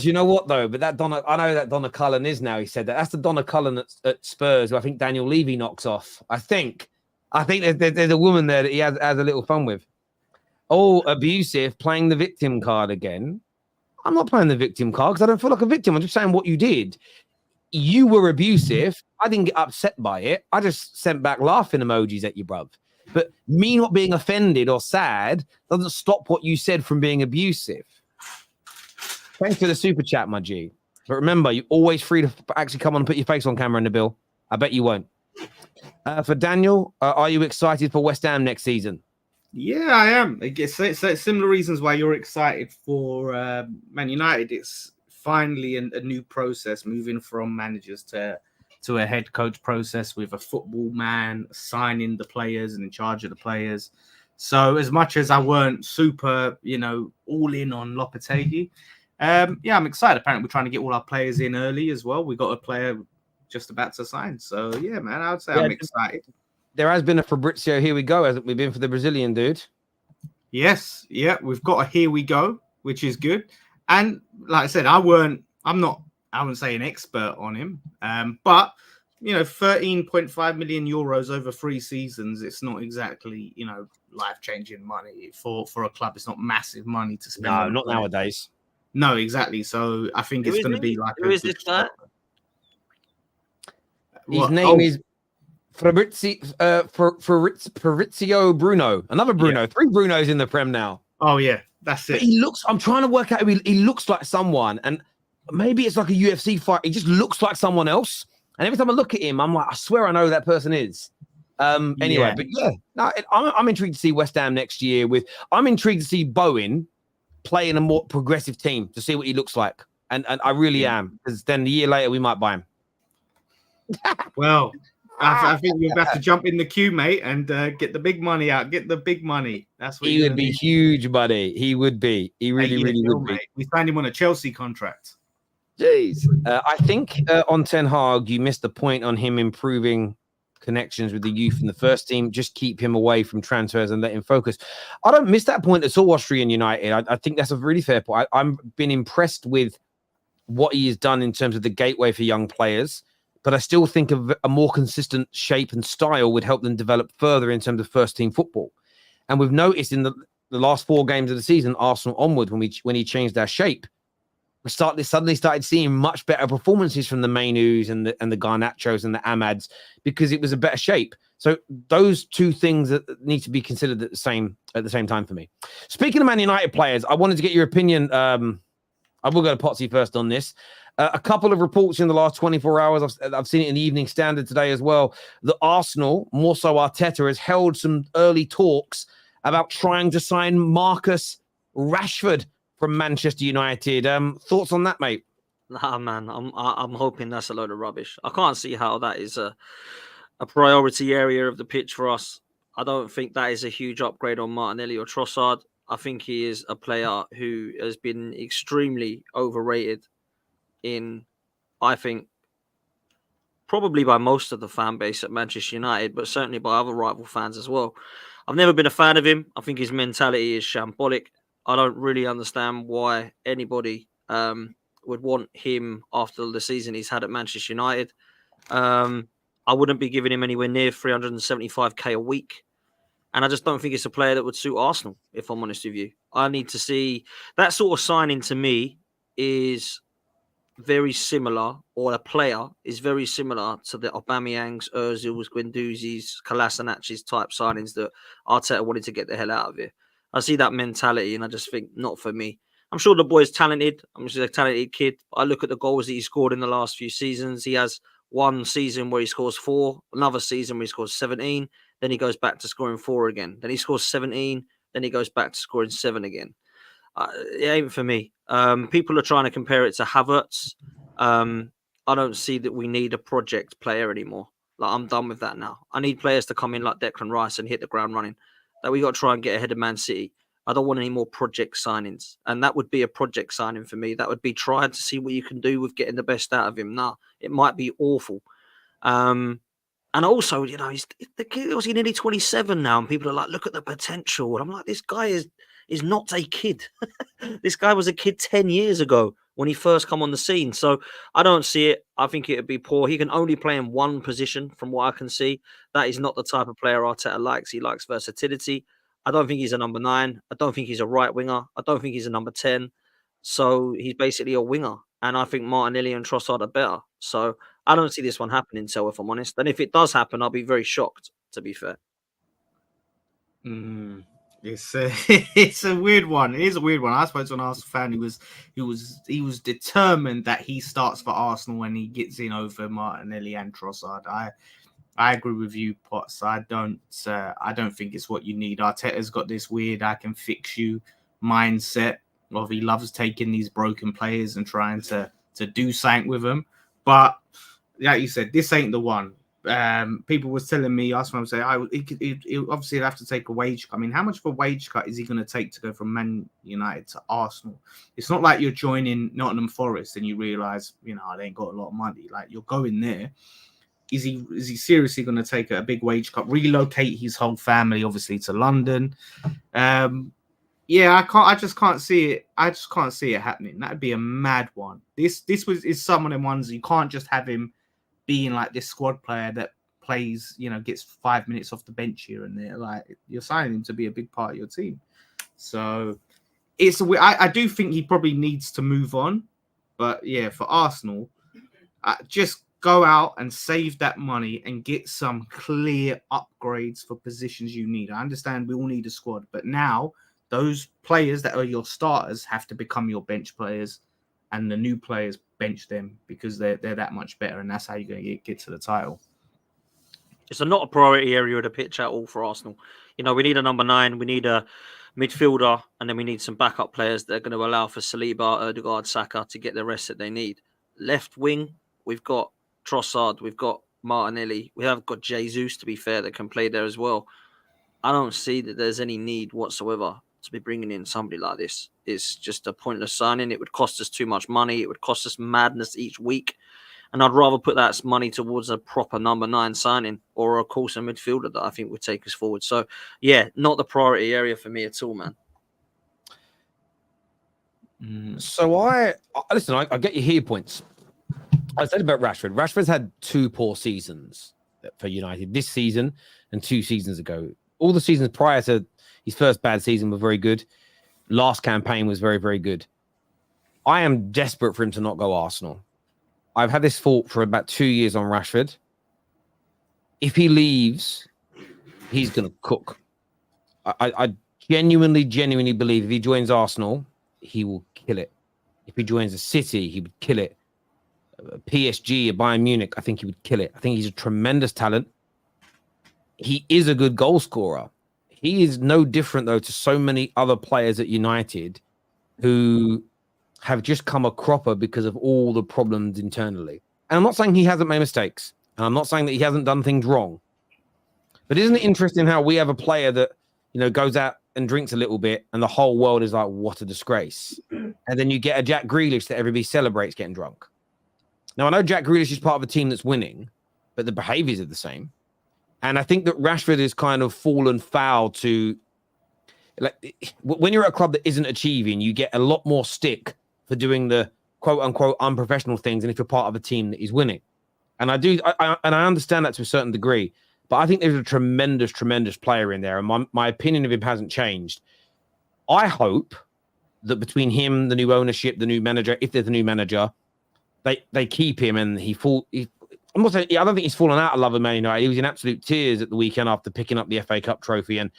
you know what though? But I know that Donna Cullen is now. He said that. That's the Donna Cullen at Spurs, who I think Daniel Levy knocks off. I think there's a woman there that he has a little fun with. Oh, abusive, playing the victim card again. I'm not playing the victim card because I don't feel like a victim. I'm just saying what you did. You were abusive. I didn't get upset by it. I just sent back laughing emojis at you, bruv. But me not being offended or sad doesn't stop what you said from being abusive. Thanks for the super chat, my G. But remember, you're always free to actually come on and put your face on camera in the bill. I bet you won't. For Daniel, are you excited for West Ham next season? Yeah, I am. I guess it's similar reasons why you're excited for Man United. It's finally a new process, moving from managers to a head coach process with a football man signing the players and in charge of the players. So as much as I weren't super, all in on Lopetegui, I'm excited. Apparently, we're trying to get all our players in early as well. We got a player just about to sign. So yeah, man, I would say I'm excited. There has been a Fabrizio here we go, hasn't we been for the Brazilian dude? Yes, yeah, we've got a here we go, which is good. And like I said, I wouldn't say an expert on him. But 13.5 million euros over 3 seasons, it's not exactly, life-changing money for a club. It's not massive money to spend. No, not nowadays. No, exactly. So I think it's going to be like who is this guy? His name is Fabrizio Bruno. Another Bruno. Yeah. 3 Brunos in the Prem now. Oh, yeah. That's it. But I'm trying to work out, he looks like someone, and maybe it's like a UFC fight. He just looks like someone else. And every time I look at him, I'm like, I swear I know who that person is. Anyway, but yeah, no, I'm intrigued to see West Ham next year. I'm intrigued to see Bowen play in a more progressive team to see what he looks like. And I really am, because then a year later we might buy him. Well, I think we'll have to jump in the queue, mate, and get the big money out. Get the big money. That's what he would be. Huge money. He would be. He really would be. We signed him on a Chelsea contract. Jeez. I think on Ten Hag, you missed the point on him improving connections with the youth in the first team. Just keep him away from transfers and let him focus. I don't miss that point at all, Austrian United. I think that's a really fair point. I've been impressed with what he has done in terms of the gateway for young players. But I still think a more consistent shape and style would help them develop further in terms of first-team football. And we've noticed in the last 4 games of the season, Arsenal onward, when he changed our shape, we suddenly started seeing much better performances from the Mainus and the Garnachos and the Amads because it was a better shape. So those 2 things that need to be considered at the same time for me. Speaking of Man United players, I wanted to get your opinion. I will go to Potsy first on this. A couple of reports in the last 24 hours, I've seen it in the Evening Standard today as well, that Arsenal, more so Arteta, has held some early talks about trying to sign Marcus Rashford from Manchester United. Thoughts on that, mate? Nah, man, I'm hoping that's a load of rubbish. I can't see how that is a priority area of the pitch for us. I don't think that is a huge upgrade on Martinelli or Trossard. I think he is a player who has been extremely overrated I think, probably by most of the fan base at Manchester United, but certainly by other rival fans as well. I've never been a fan of him. I think his mentality is shambolic. I don't really understand why anybody would want him after the season he's had at Manchester United. I wouldn't be giving him anywhere near 375k a week. And I just don't think it's a player that would suit Arsenal, if I'm honest with you. I need to see that sort of signing to me is very similar, or a player is very similar to the Aubameyangs, Ozils, Guendouzi's, Kolasinac's type signings that Arteta wanted to get the hell out of here. I see that mentality and I just think, not for me. I'm sure the boy's talented. I'm just a talented kid. I look at the goals that he scored in the last few seasons. He has one season where he scores 4, another season where he scores 17, then he goes back to scoring 4 again. Then he scores 17, then he goes back to scoring 7 again. It ain't for me. People are trying to compare it to Havertz. I don't see that we need a project player anymore. Like, I'm done with that now. I need players to come in like Declan Rice and hit the ground running. That we got to try and get ahead of Man City. I don't want any more project signings. And that would be a project signing for me. That would be trying to see what you can do with getting the best out of him. Nah, it might be awful. And also, you know, he's nearly 27 now, and people are like, look at the potential. And I'm like, this guy is not a kid. This guy was a kid 10 years ago when he first come on the scene. So I don't see it. I think it would be poor. He can only play in one position from what I can see. That is not the type of player Arteta likes. He likes versatility. I don't think he's a number 9. I don't think he's a right winger. I don't think he's a number 10. So he's basically a winger. And I think Martinelli and Trossard are better. So I don't see this one happening, so if I'm honest. And if it does happen, I'll be very shocked, to be fair. It's a weird one. It is a weird one. I spoke to an Arsenal fan who was determined that he starts for Arsenal when he gets in over Martinelli and Trossard. I agree with you, Potts. I don't think it's what you need. Arteta's got this weird "I can fix you" mindset of he loves taking these broken players and trying to do something with them. But like you said, this ain't the one. People was telling me, Arsenal say, he obviously have to take a wage cut. I mean, how much of a wage cut is he going to take to go from Man United to Arsenal? It's not like you're joining Nottingham Forest and you realise, you know, they ain't got a lot of money. Like, you're going there. Is he seriously going to take a big wage cut, relocate his whole family, obviously, to London? Yeah, I just can't see it. I just can't see it happening. That'd be a mad one. This is some of them ones you can't just have him being like this squad player that plays, you know, gets 5 minutes off the bench here and there. Like, you're signing him to be a big part of your team. So I do think he probably needs to move on. But yeah, for Arsenal, just go out and save that money and get some clear upgrades for positions you need. I understand we all need a squad, but now those players that are your starters have to become your bench players, and the new players bench them because they're that much better, and that's how you're going to get to the title. It's not a priority area of the pitch at all for Arsenal. You know, we need a number 9, we need a midfielder, and then we need some backup players that are going to allow for Saliba, Odegaard, Saka to get the rest that they need. Left wing, we've got Trossard, we've got Martinelli, we have got Jesus, to be fair, that can play there as well. I don't see that there's any need whatsoever to be bringing in somebody like this. It's just a pointless signing. It would cost us too much money. It would cost us madness each week. And I'd rather put that money towards a proper number 9 signing, or of course a midfielder that I think would take us forward. So yeah, not the priority area for me at all, man. So I get your here points. I said about Rashford. Rashford's had 2 poor seasons for United this season and 2 seasons ago. All the seasons prior to his first bad season were very good. Last campaign was very, very good. I am desperate for him to not go Arsenal. I've had this thought for about 2 years on Rashford. If he leaves, he's going to cook. I genuinely believe if he joins Arsenal, he will kill it. If he joins a City, he would kill it. PSG, Bayern Munich, I think he would kill it. I think he's a tremendous talent. He is a good goal scorer. he is no different, though, to so many other players at United who have just come a cropper because of all the problems internally. And I'm not saying he hasn't made mistakes. And I'm not saying that he hasn't done things wrong. But isn't it interesting how we have a player that, goes out and drinks a little bit and the whole world is like, what a disgrace. And then you get a Jack Grealish that everybody celebrates getting drunk. Now, I know Jack Grealish is part of a team that's winning, but the behaviors are the same. And I think that Rashford has kind of fallen foul to, like, when you're at a club that isn't achieving, you get a lot more stick for doing the quote unquote unprofessional things. And if you're part of a team that is winning, and I understand that to a certain degree, but I think there's a tremendous player in there. And my opinion of him hasn't changed. I hope that between him, the new ownership, the new manager, if there's a new manager, they keep him and I'm not saying, I don't think he's fallen out of love with Man United. He was in absolute tears at the weekend after picking up the FA Cup trophy. And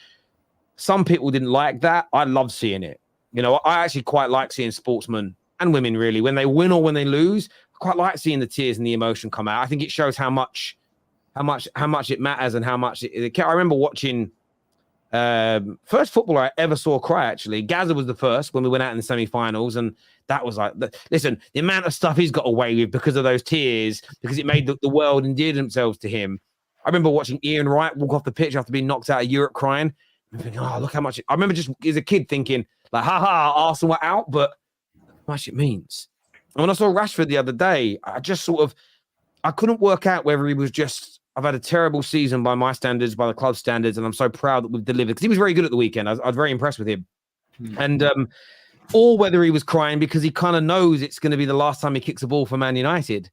some people didn't like that. I love seeing it. I actually quite like seeing sportsmen and women, really, when they win or when they lose. I quite like seeing the tears and the emotion come out. I think it shows how much it matters and how much it I remember watching first footballer I ever saw cry, actually. Gaza was the first when we went out in the semi-finals, and that was like, listen, the amount of stuff he's got away with because of those tears, because it made the world endear themselves to him. I remember watching Ian Wright walk off the pitch after being knocked out of Europe crying. I'm thinking, oh, look how much. I remember just as a kid thinking, like, Arsenal are out, but how much it means. And when I saw Rashford the other day, I couldn't work out whether he was just, I've had a terrible season by my standards, by the club standards, and I'm so proud that we've delivered, because he was very good at the weekend. I was very impressed with him. And or whether he was crying because he kind of knows it's going to be the last time he kicks a ball for Man United.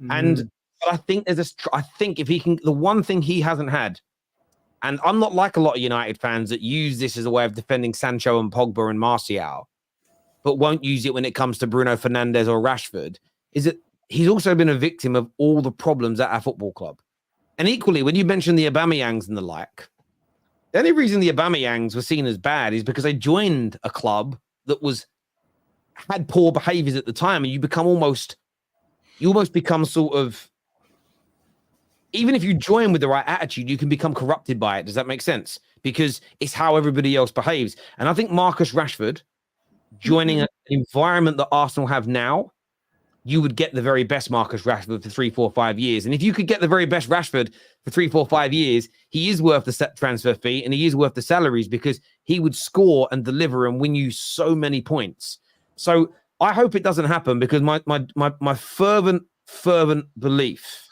And I think I think if he can, the one thing he hasn't had, and I'm not like a lot of United fans that use this as a way of defending Sancho and Pogba and Martial, but won't use it when it comes to Bruno Fernandes or Rashford, is that he's also been a victim of all the problems at our football club. And equally, when you mention the Aubameyangs and the like, the only reason the Aubameyangs were seen as bad is because they joined a club that had poor behaviors at the time, and you almost become sort of, even if you join with the right attitude, you can become corrupted by it. Does that make sense? Because it's how everybody else behaves. And I think Marcus Rashford joining an environment that Arsenal have now, you would get the very best Marcus Rashford for 3, 4, 5 years. And if you could get the very best Rashford for 3, 4, 5 years, he is worth the set transfer fee and he is worth the salaries, because he would score and deliver and win you so many points. So I hope it doesn't happen, because my fervent belief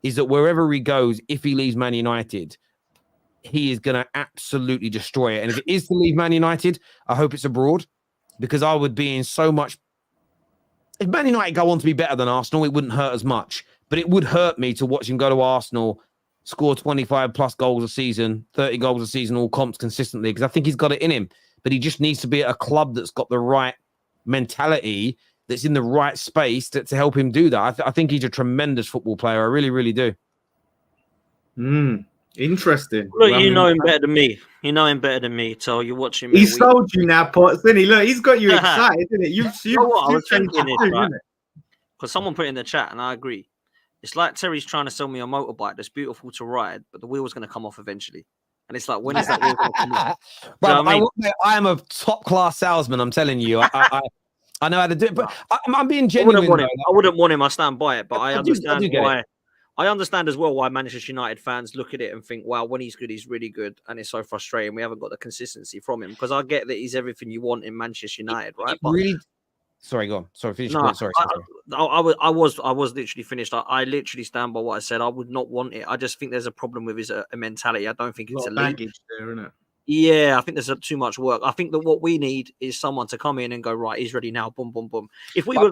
is that wherever he goes, if he leaves Man United, he is going to absolutely destroy it. And if it is to leave Man United, I hope it's abroad, because I would be in so much. If Man United go on to be better than Arsenal, it wouldn't hurt as much, but it would hurt me to watch him go to Arsenal, score 25 plus goals a season, 30 goals a season, all comps consistently, because I think he's got it in him, but he just needs to be at a club that's got the right mentality, that's in the right space to help him do that. I think he's a tremendous football player. I really, really do. Interesting. Look, you know him better than me. You know him better than me, so you're watching me. He sold you now, Potts, didn't he? Look, he's got you excited, didn't it? You know what? I was thinking this, right? Because someone put in the chat, and I agree. It's like Terry's trying to sell me a motorbike that's beautiful to ride, but the wheel's going to come off eventually. And it's like, when is that wheel going to come off? Bro, I am a top-class salesman, I'm telling you. I know how to do it, but I'm being genuine. I wouldn't want him. I stand by it, but I understand why. I understand as well why Manchester United fans look at it and think, wow, when he's good, he's really good. And it's so frustrating. We haven't got the consistency from him, because I get that he's everything you want in Manchester United, right? But really. Sorry, go on. Sorry, finish. No, sorry. I was literally finished. I literally stand by what I said. I would not want it. I just think there's a problem with his mentality. I don't think it's a baggage there, isn't it? Yeah, I think there's too much work. I think that what we need is someone to come in and go, right, he's ready now. Boom, boom, boom. If we were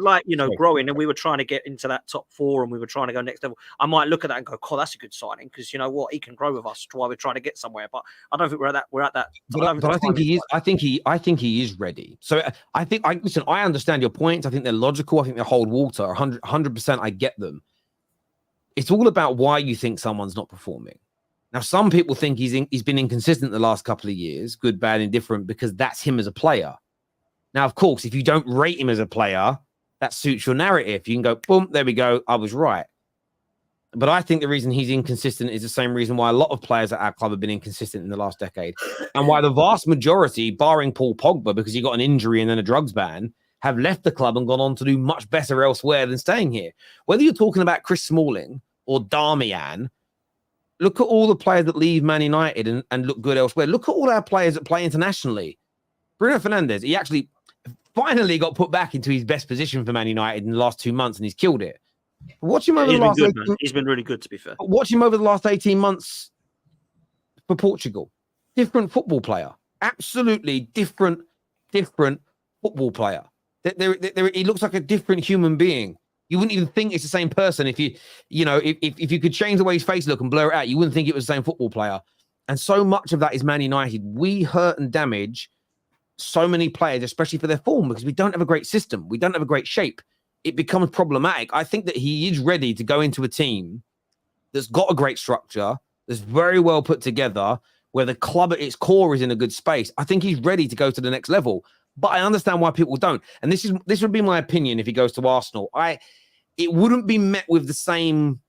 growing and we were trying to get into that top 4 and we were trying to go next level, I might look at that and go, "Cool, that's a good signing," because you know what, he can grow with us while we're trying to get somewhere. But I don't think we're at that. But I think he is. I think he is ready. So listen. I understand your points. I think they're logical. I think they hold water. 100%. I get them. It's all about why you think someone's not performing. Now, some people think he's been inconsistent the last couple of years, good, bad, indifferent, because that's him as a player. Now, of course, if you don't rate him as a player, that suits your narrative. You can go, boom, there we go, I was right. But I think the reason he's inconsistent is the same reason why a lot of players at our club have been inconsistent in the last decade. And why the vast majority, barring Paul Pogba, because he got an injury and then a drugs ban, have left the club and gone on to do much better elsewhere than staying here. Whether you're talking about Chris Smalling or Darmian, look at all the players that leave Man United and look good elsewhere. Look at all our players that play internationally. Bruno Fernandes, he actually finally got put back into his best position for Man United in the last 2 months and he's killed it. Watch him over the last 18, he's been really good, to be fair. Watch him over the last 18 months for Portugal. Different football player. Absolutely different football player. He looks like a different human being. You wouldn't even think it's the same person if if you could change the way his face look and blur it out, you wouldn't think it was the same football player. And so much of that is Man United. We hurt and damage so many players, especially for their form, because we don't have a great system. We don't have a great shape. It becomes problematic. I think that he is ready to go into a team that's got a great structure, that's very well put together, where the club at its core is in a good space. I think he's ready to go to the next level. But I understand why people don't. And this would be my opinion if he goes to Arsenal. It wouldn't be met with the same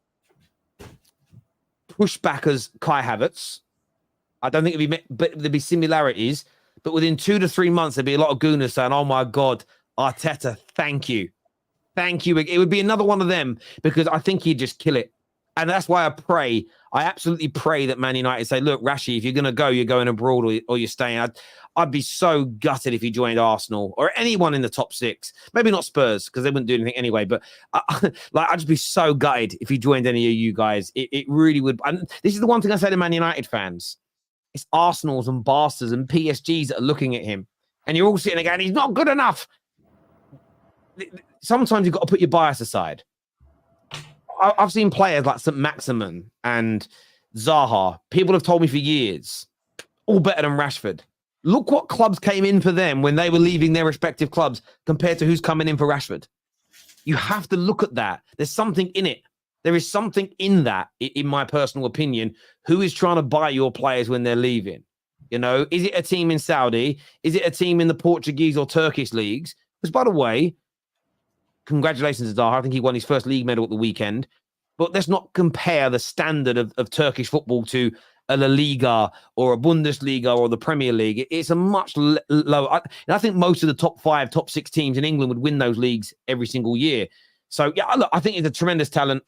pushback as Kai Havertz. I don't think it'd be met, but there'd be similarities. But within 2 to 3 months, there'd be a lot of gooners saying, "Oh my God, Arteta, thank you. Thank you." It would be another one of them because I think he'd just kill it. And that's why I absolutely pray that Man United say, "Look, Rashi, if you're going to go, you're going abroad or you're staying." I'd be so gutted if he joined Arsenal or anyone in the top 6. Maybe not Spurs because they wouldn't do anything anyway. But I'd just be so gutted if he joined any of you guys. It really would. And this is the one thing I say to Man United fans. It's Arsenals and Barca's and PSGs that are looking at him. And you're all sitting there going, "He's not good enough." Sometimes you've got to put your bias aside. I've seen players like St. Maximin and Zaha. People have told me for years, all better than Rashford. Look what clubs came in for them when they were leaving their respective clubs compared to who's coming in for Rashford. You have to look at that. There's something in it. There is something in that, in my personal opinion. Who is trying to buy your players when they're leaving? Is it a team in Saudi? Is it a team in the Portuguese or Turkish leagues? Because, by the way, congratulations to Zaha. I think he won his first league medal at the weekend. But let's not compare the standard of Turkish football to a La Liga or a Bundesliga or the Premier League. It's a much lower. I think most of the top 5, top 6 teams in England would win those leagues every single year. So, yeah, look, I think he's a tremendous talent.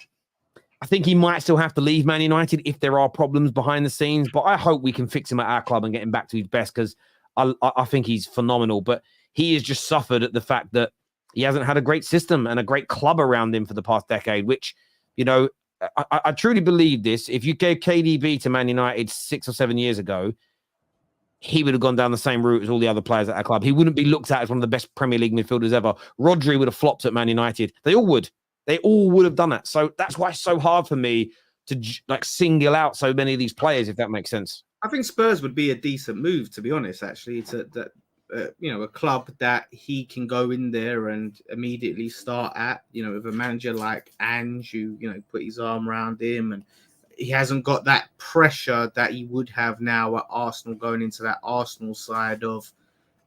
I think he might still have to leave Man United if there are problems behind the scenes. But I hope we can fix him at our club and get him back to his best because I think he's phenomenal. But he has just suffered at the fact that he hasn't had a great system and a great club around him for the past decade, which, I truly believe this. If you gave KDB to Man United 6 or 7 years ago, he would have gone down the same route as all the other players at our club. He wouldn't be looked at as one of the best Premier League midfielders ever. Rodri would have flopped at Man United. They all would. They all would have done that. So that's why it's so hard for me to single out so many of these players, if that makes sense. I think Spurs would be a decent move, to be honest, actually. It's a club that he can go in there and immediately start at, with a manager like Ange, who, put his arm around him, and he hasn't got that pressure that he would have now at Arsenal, going into that Arsenal side of,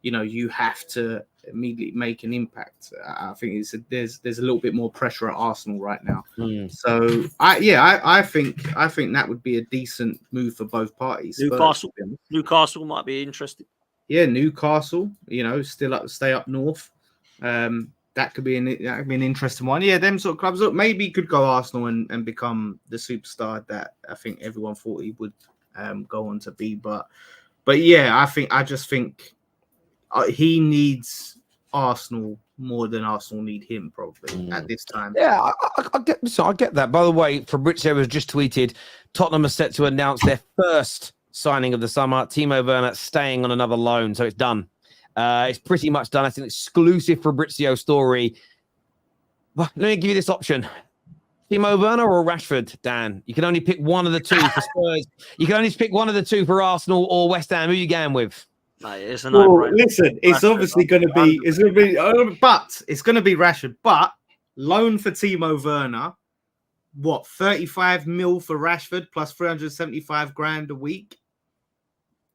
you have to immediately make an impact. I think there's a little bit more pressure at Arsenal right now. So I think that would be a decent move for both parties. Newcastle might be interested. Yeah, Newcastle, stay up north. That could be an interesting one. Yeah, them sort of clubs. Look, maybe he could go Arsenal and become the superstar that I think everyone thought he would go on to be. But yeah, I just think he needs Arsenal more than Arsenal need him probably at this time. Yeah, I get that. By the way, Fabrizio has just tweeted Tottenham are set to announce their first signing of the summer. Timo Werner staying on another loan, so it's done. It's pretty much done. It's an exclusive Fabrizio story. Well, let me give you this option. Timo Werner or Rashford, Dan? You can only pick one of the two for Spurs. You can only pick one of the two for Arsenal or West Ham. Who are you going with? It's a no-brainer. Listen, it's Rashford, obviously going to be, but it's going to be Rashford. But loan for Timo Werner, what, 35 mil for Rashford plus 375 grand a week?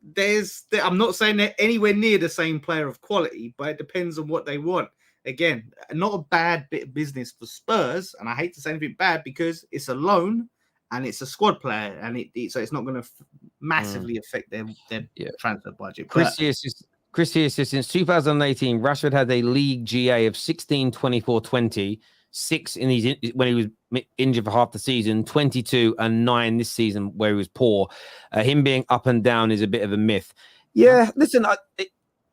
I'm not saying they're anywhere near the same player of quality, but it depends on what they want. again, not a bad bit of business for Spurs. And I hate to say anything bad because it's a loan and it's a squad player, and so it's not going to massively affect their transfer budget. Chris here says since 2018, Rashford had a league GA of 16, 24, 20, 6 when he was injured for half the season, 22 and 9 this season where he was poor. Him being up and down is a bit of a myth. Yeah, listen,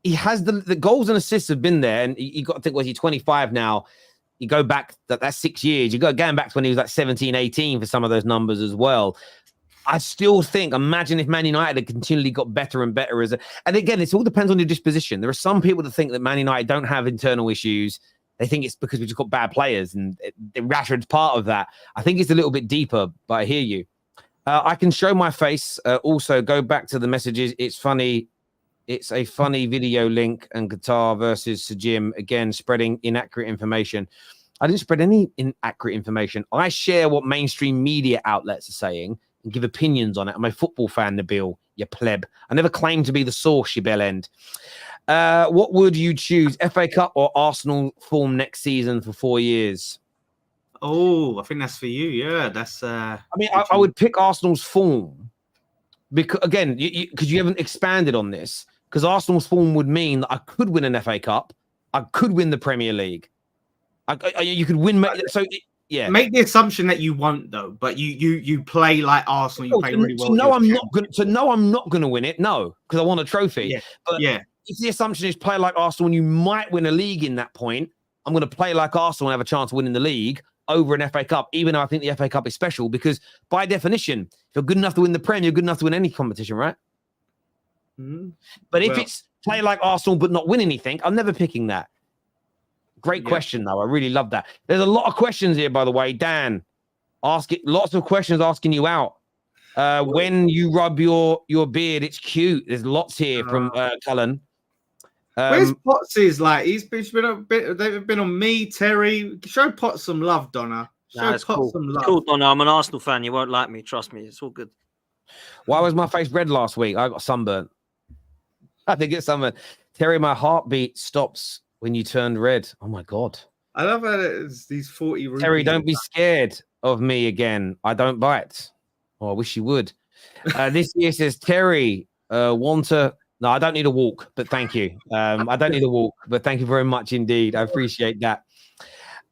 he has the goals and assists have been there, and you got to think, he's 25 now. You go back, that's 6 years. You go going back to when he was like 17, 18 for some of those numbers as well. I still think, imagine if Man United had continually got better and better and again, it all depends on your disposition. There are some people that think that Man United don't have internal issues. They think it's because we've just got bad players, and Rashford's part of that. I think it's a little bit deeper, but I hear you. I can show my face. Also, go back to the messages. It's funny. It's a funny video link, and Qatar versus Sajim, again, spreading inaccurate information. I didn't spread any inaccurate information. I share what mainstream media outlets are saying and give opinions on it. I'm a football fan, Nabil, you pleb. I never claimed to be the source, you bell end. What would you choose, FA Cup or Arsenal form next season for 4 years? Oh, I think that's for you. Yeah, that's... I would pick Arsenal's form because, again, because you haven't expanded on this. Because Arsenal's form would mean that I could win an FA Cup, I could win the Premier League. You could win. So yeah, make the assumption that you won't though, but you play like Arsenal. You play really well. No, I'm not going to win it. No, because I want a trophy. Yeah. But if the assumption is play like Arsenal and you might win a league in that point, I'm going to play like Arsenal and have a chance of winning the league over an FA Cup, even though I think the FA Cup is special because by definition, if you're good enough to win the Premier, you're good enough to win any competition, right? But if it's play like Arsenal but not win anything, I'm never picking that. Great question, though. I really love that. There's a lot of questions here, by the way. Dan, lots of questions asking you out. When you rub your beard, it's cute. There's lots here from Cullen. Where's Potts? They've been on me, Terry. Show Potts some love, Donna. Show Potts some love. It's cool, Donna. I'm an Arsenal fan. You won't like me. Trust me. It's all good. Why was my face red last week? I got sunburnt. I think it's sunburnt. Terry, my heartbeat stops when you turned red. Oh my God. I love how it's these 40 rupees. Terry, don't be scared of me again. I don't bite. Oh, I wish you would. This year says Terry, No, I don't need a walk, but thank you. I don't need a walk, but thank you very much indeed. I appreciate that.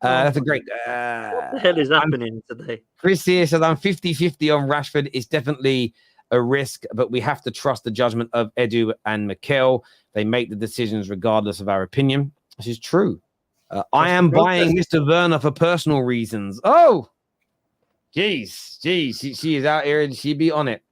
That's a great... what the hell is happening today? Chris here says, I'm 50-50 on Rashford. It's definitely a risk, but we have to trust the judgment of Edu and Mikel. They make the decisions regardless of our opinion. This is true. I am buying Mr. Werner for personal reasons. Oh, geez. She is out here and she be on it.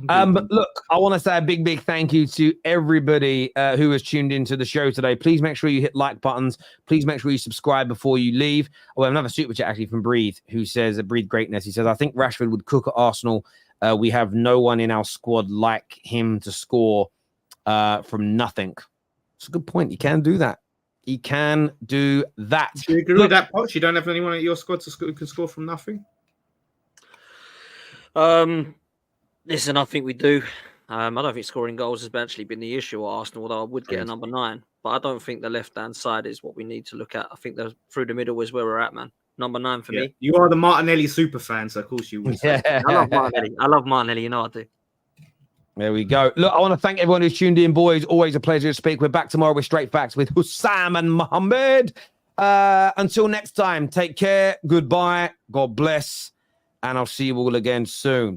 But look, I want to say a big thank you to everybody who has tuned into the show today. Please make sure you hit like buttons. Please make sure you subscribe before you leave. We have another super chat actually from Breathe, who says, Breathe Greatness. He says, I think Rashford would cook at Arsenal. We have no one in our squad like him to score from nothing. It's a good point. He can do that. He can do that. Do you agree with that, Poch? You don't have anyone at your squad who can score from nothing? Listen, I think we do. I don't think scoring goals has actually been the issue at Arsenal, although I would get a number 9. But I don't think the left-hand side is what we need to look at. I think through the middle is where we're at, man. Number 9 for me. You are the Martinelli super fan, so of course you would. Yeah. I love Martinelli. You know I do. There we go. Look, I want to thank everyone who's tuned in, boys. Always a pleasure to speak. We're back tomorrow with Straight Facts with Hussam and Mohammed. Until next time, take care. Goodbye. God bless. And I'll see you all again soon.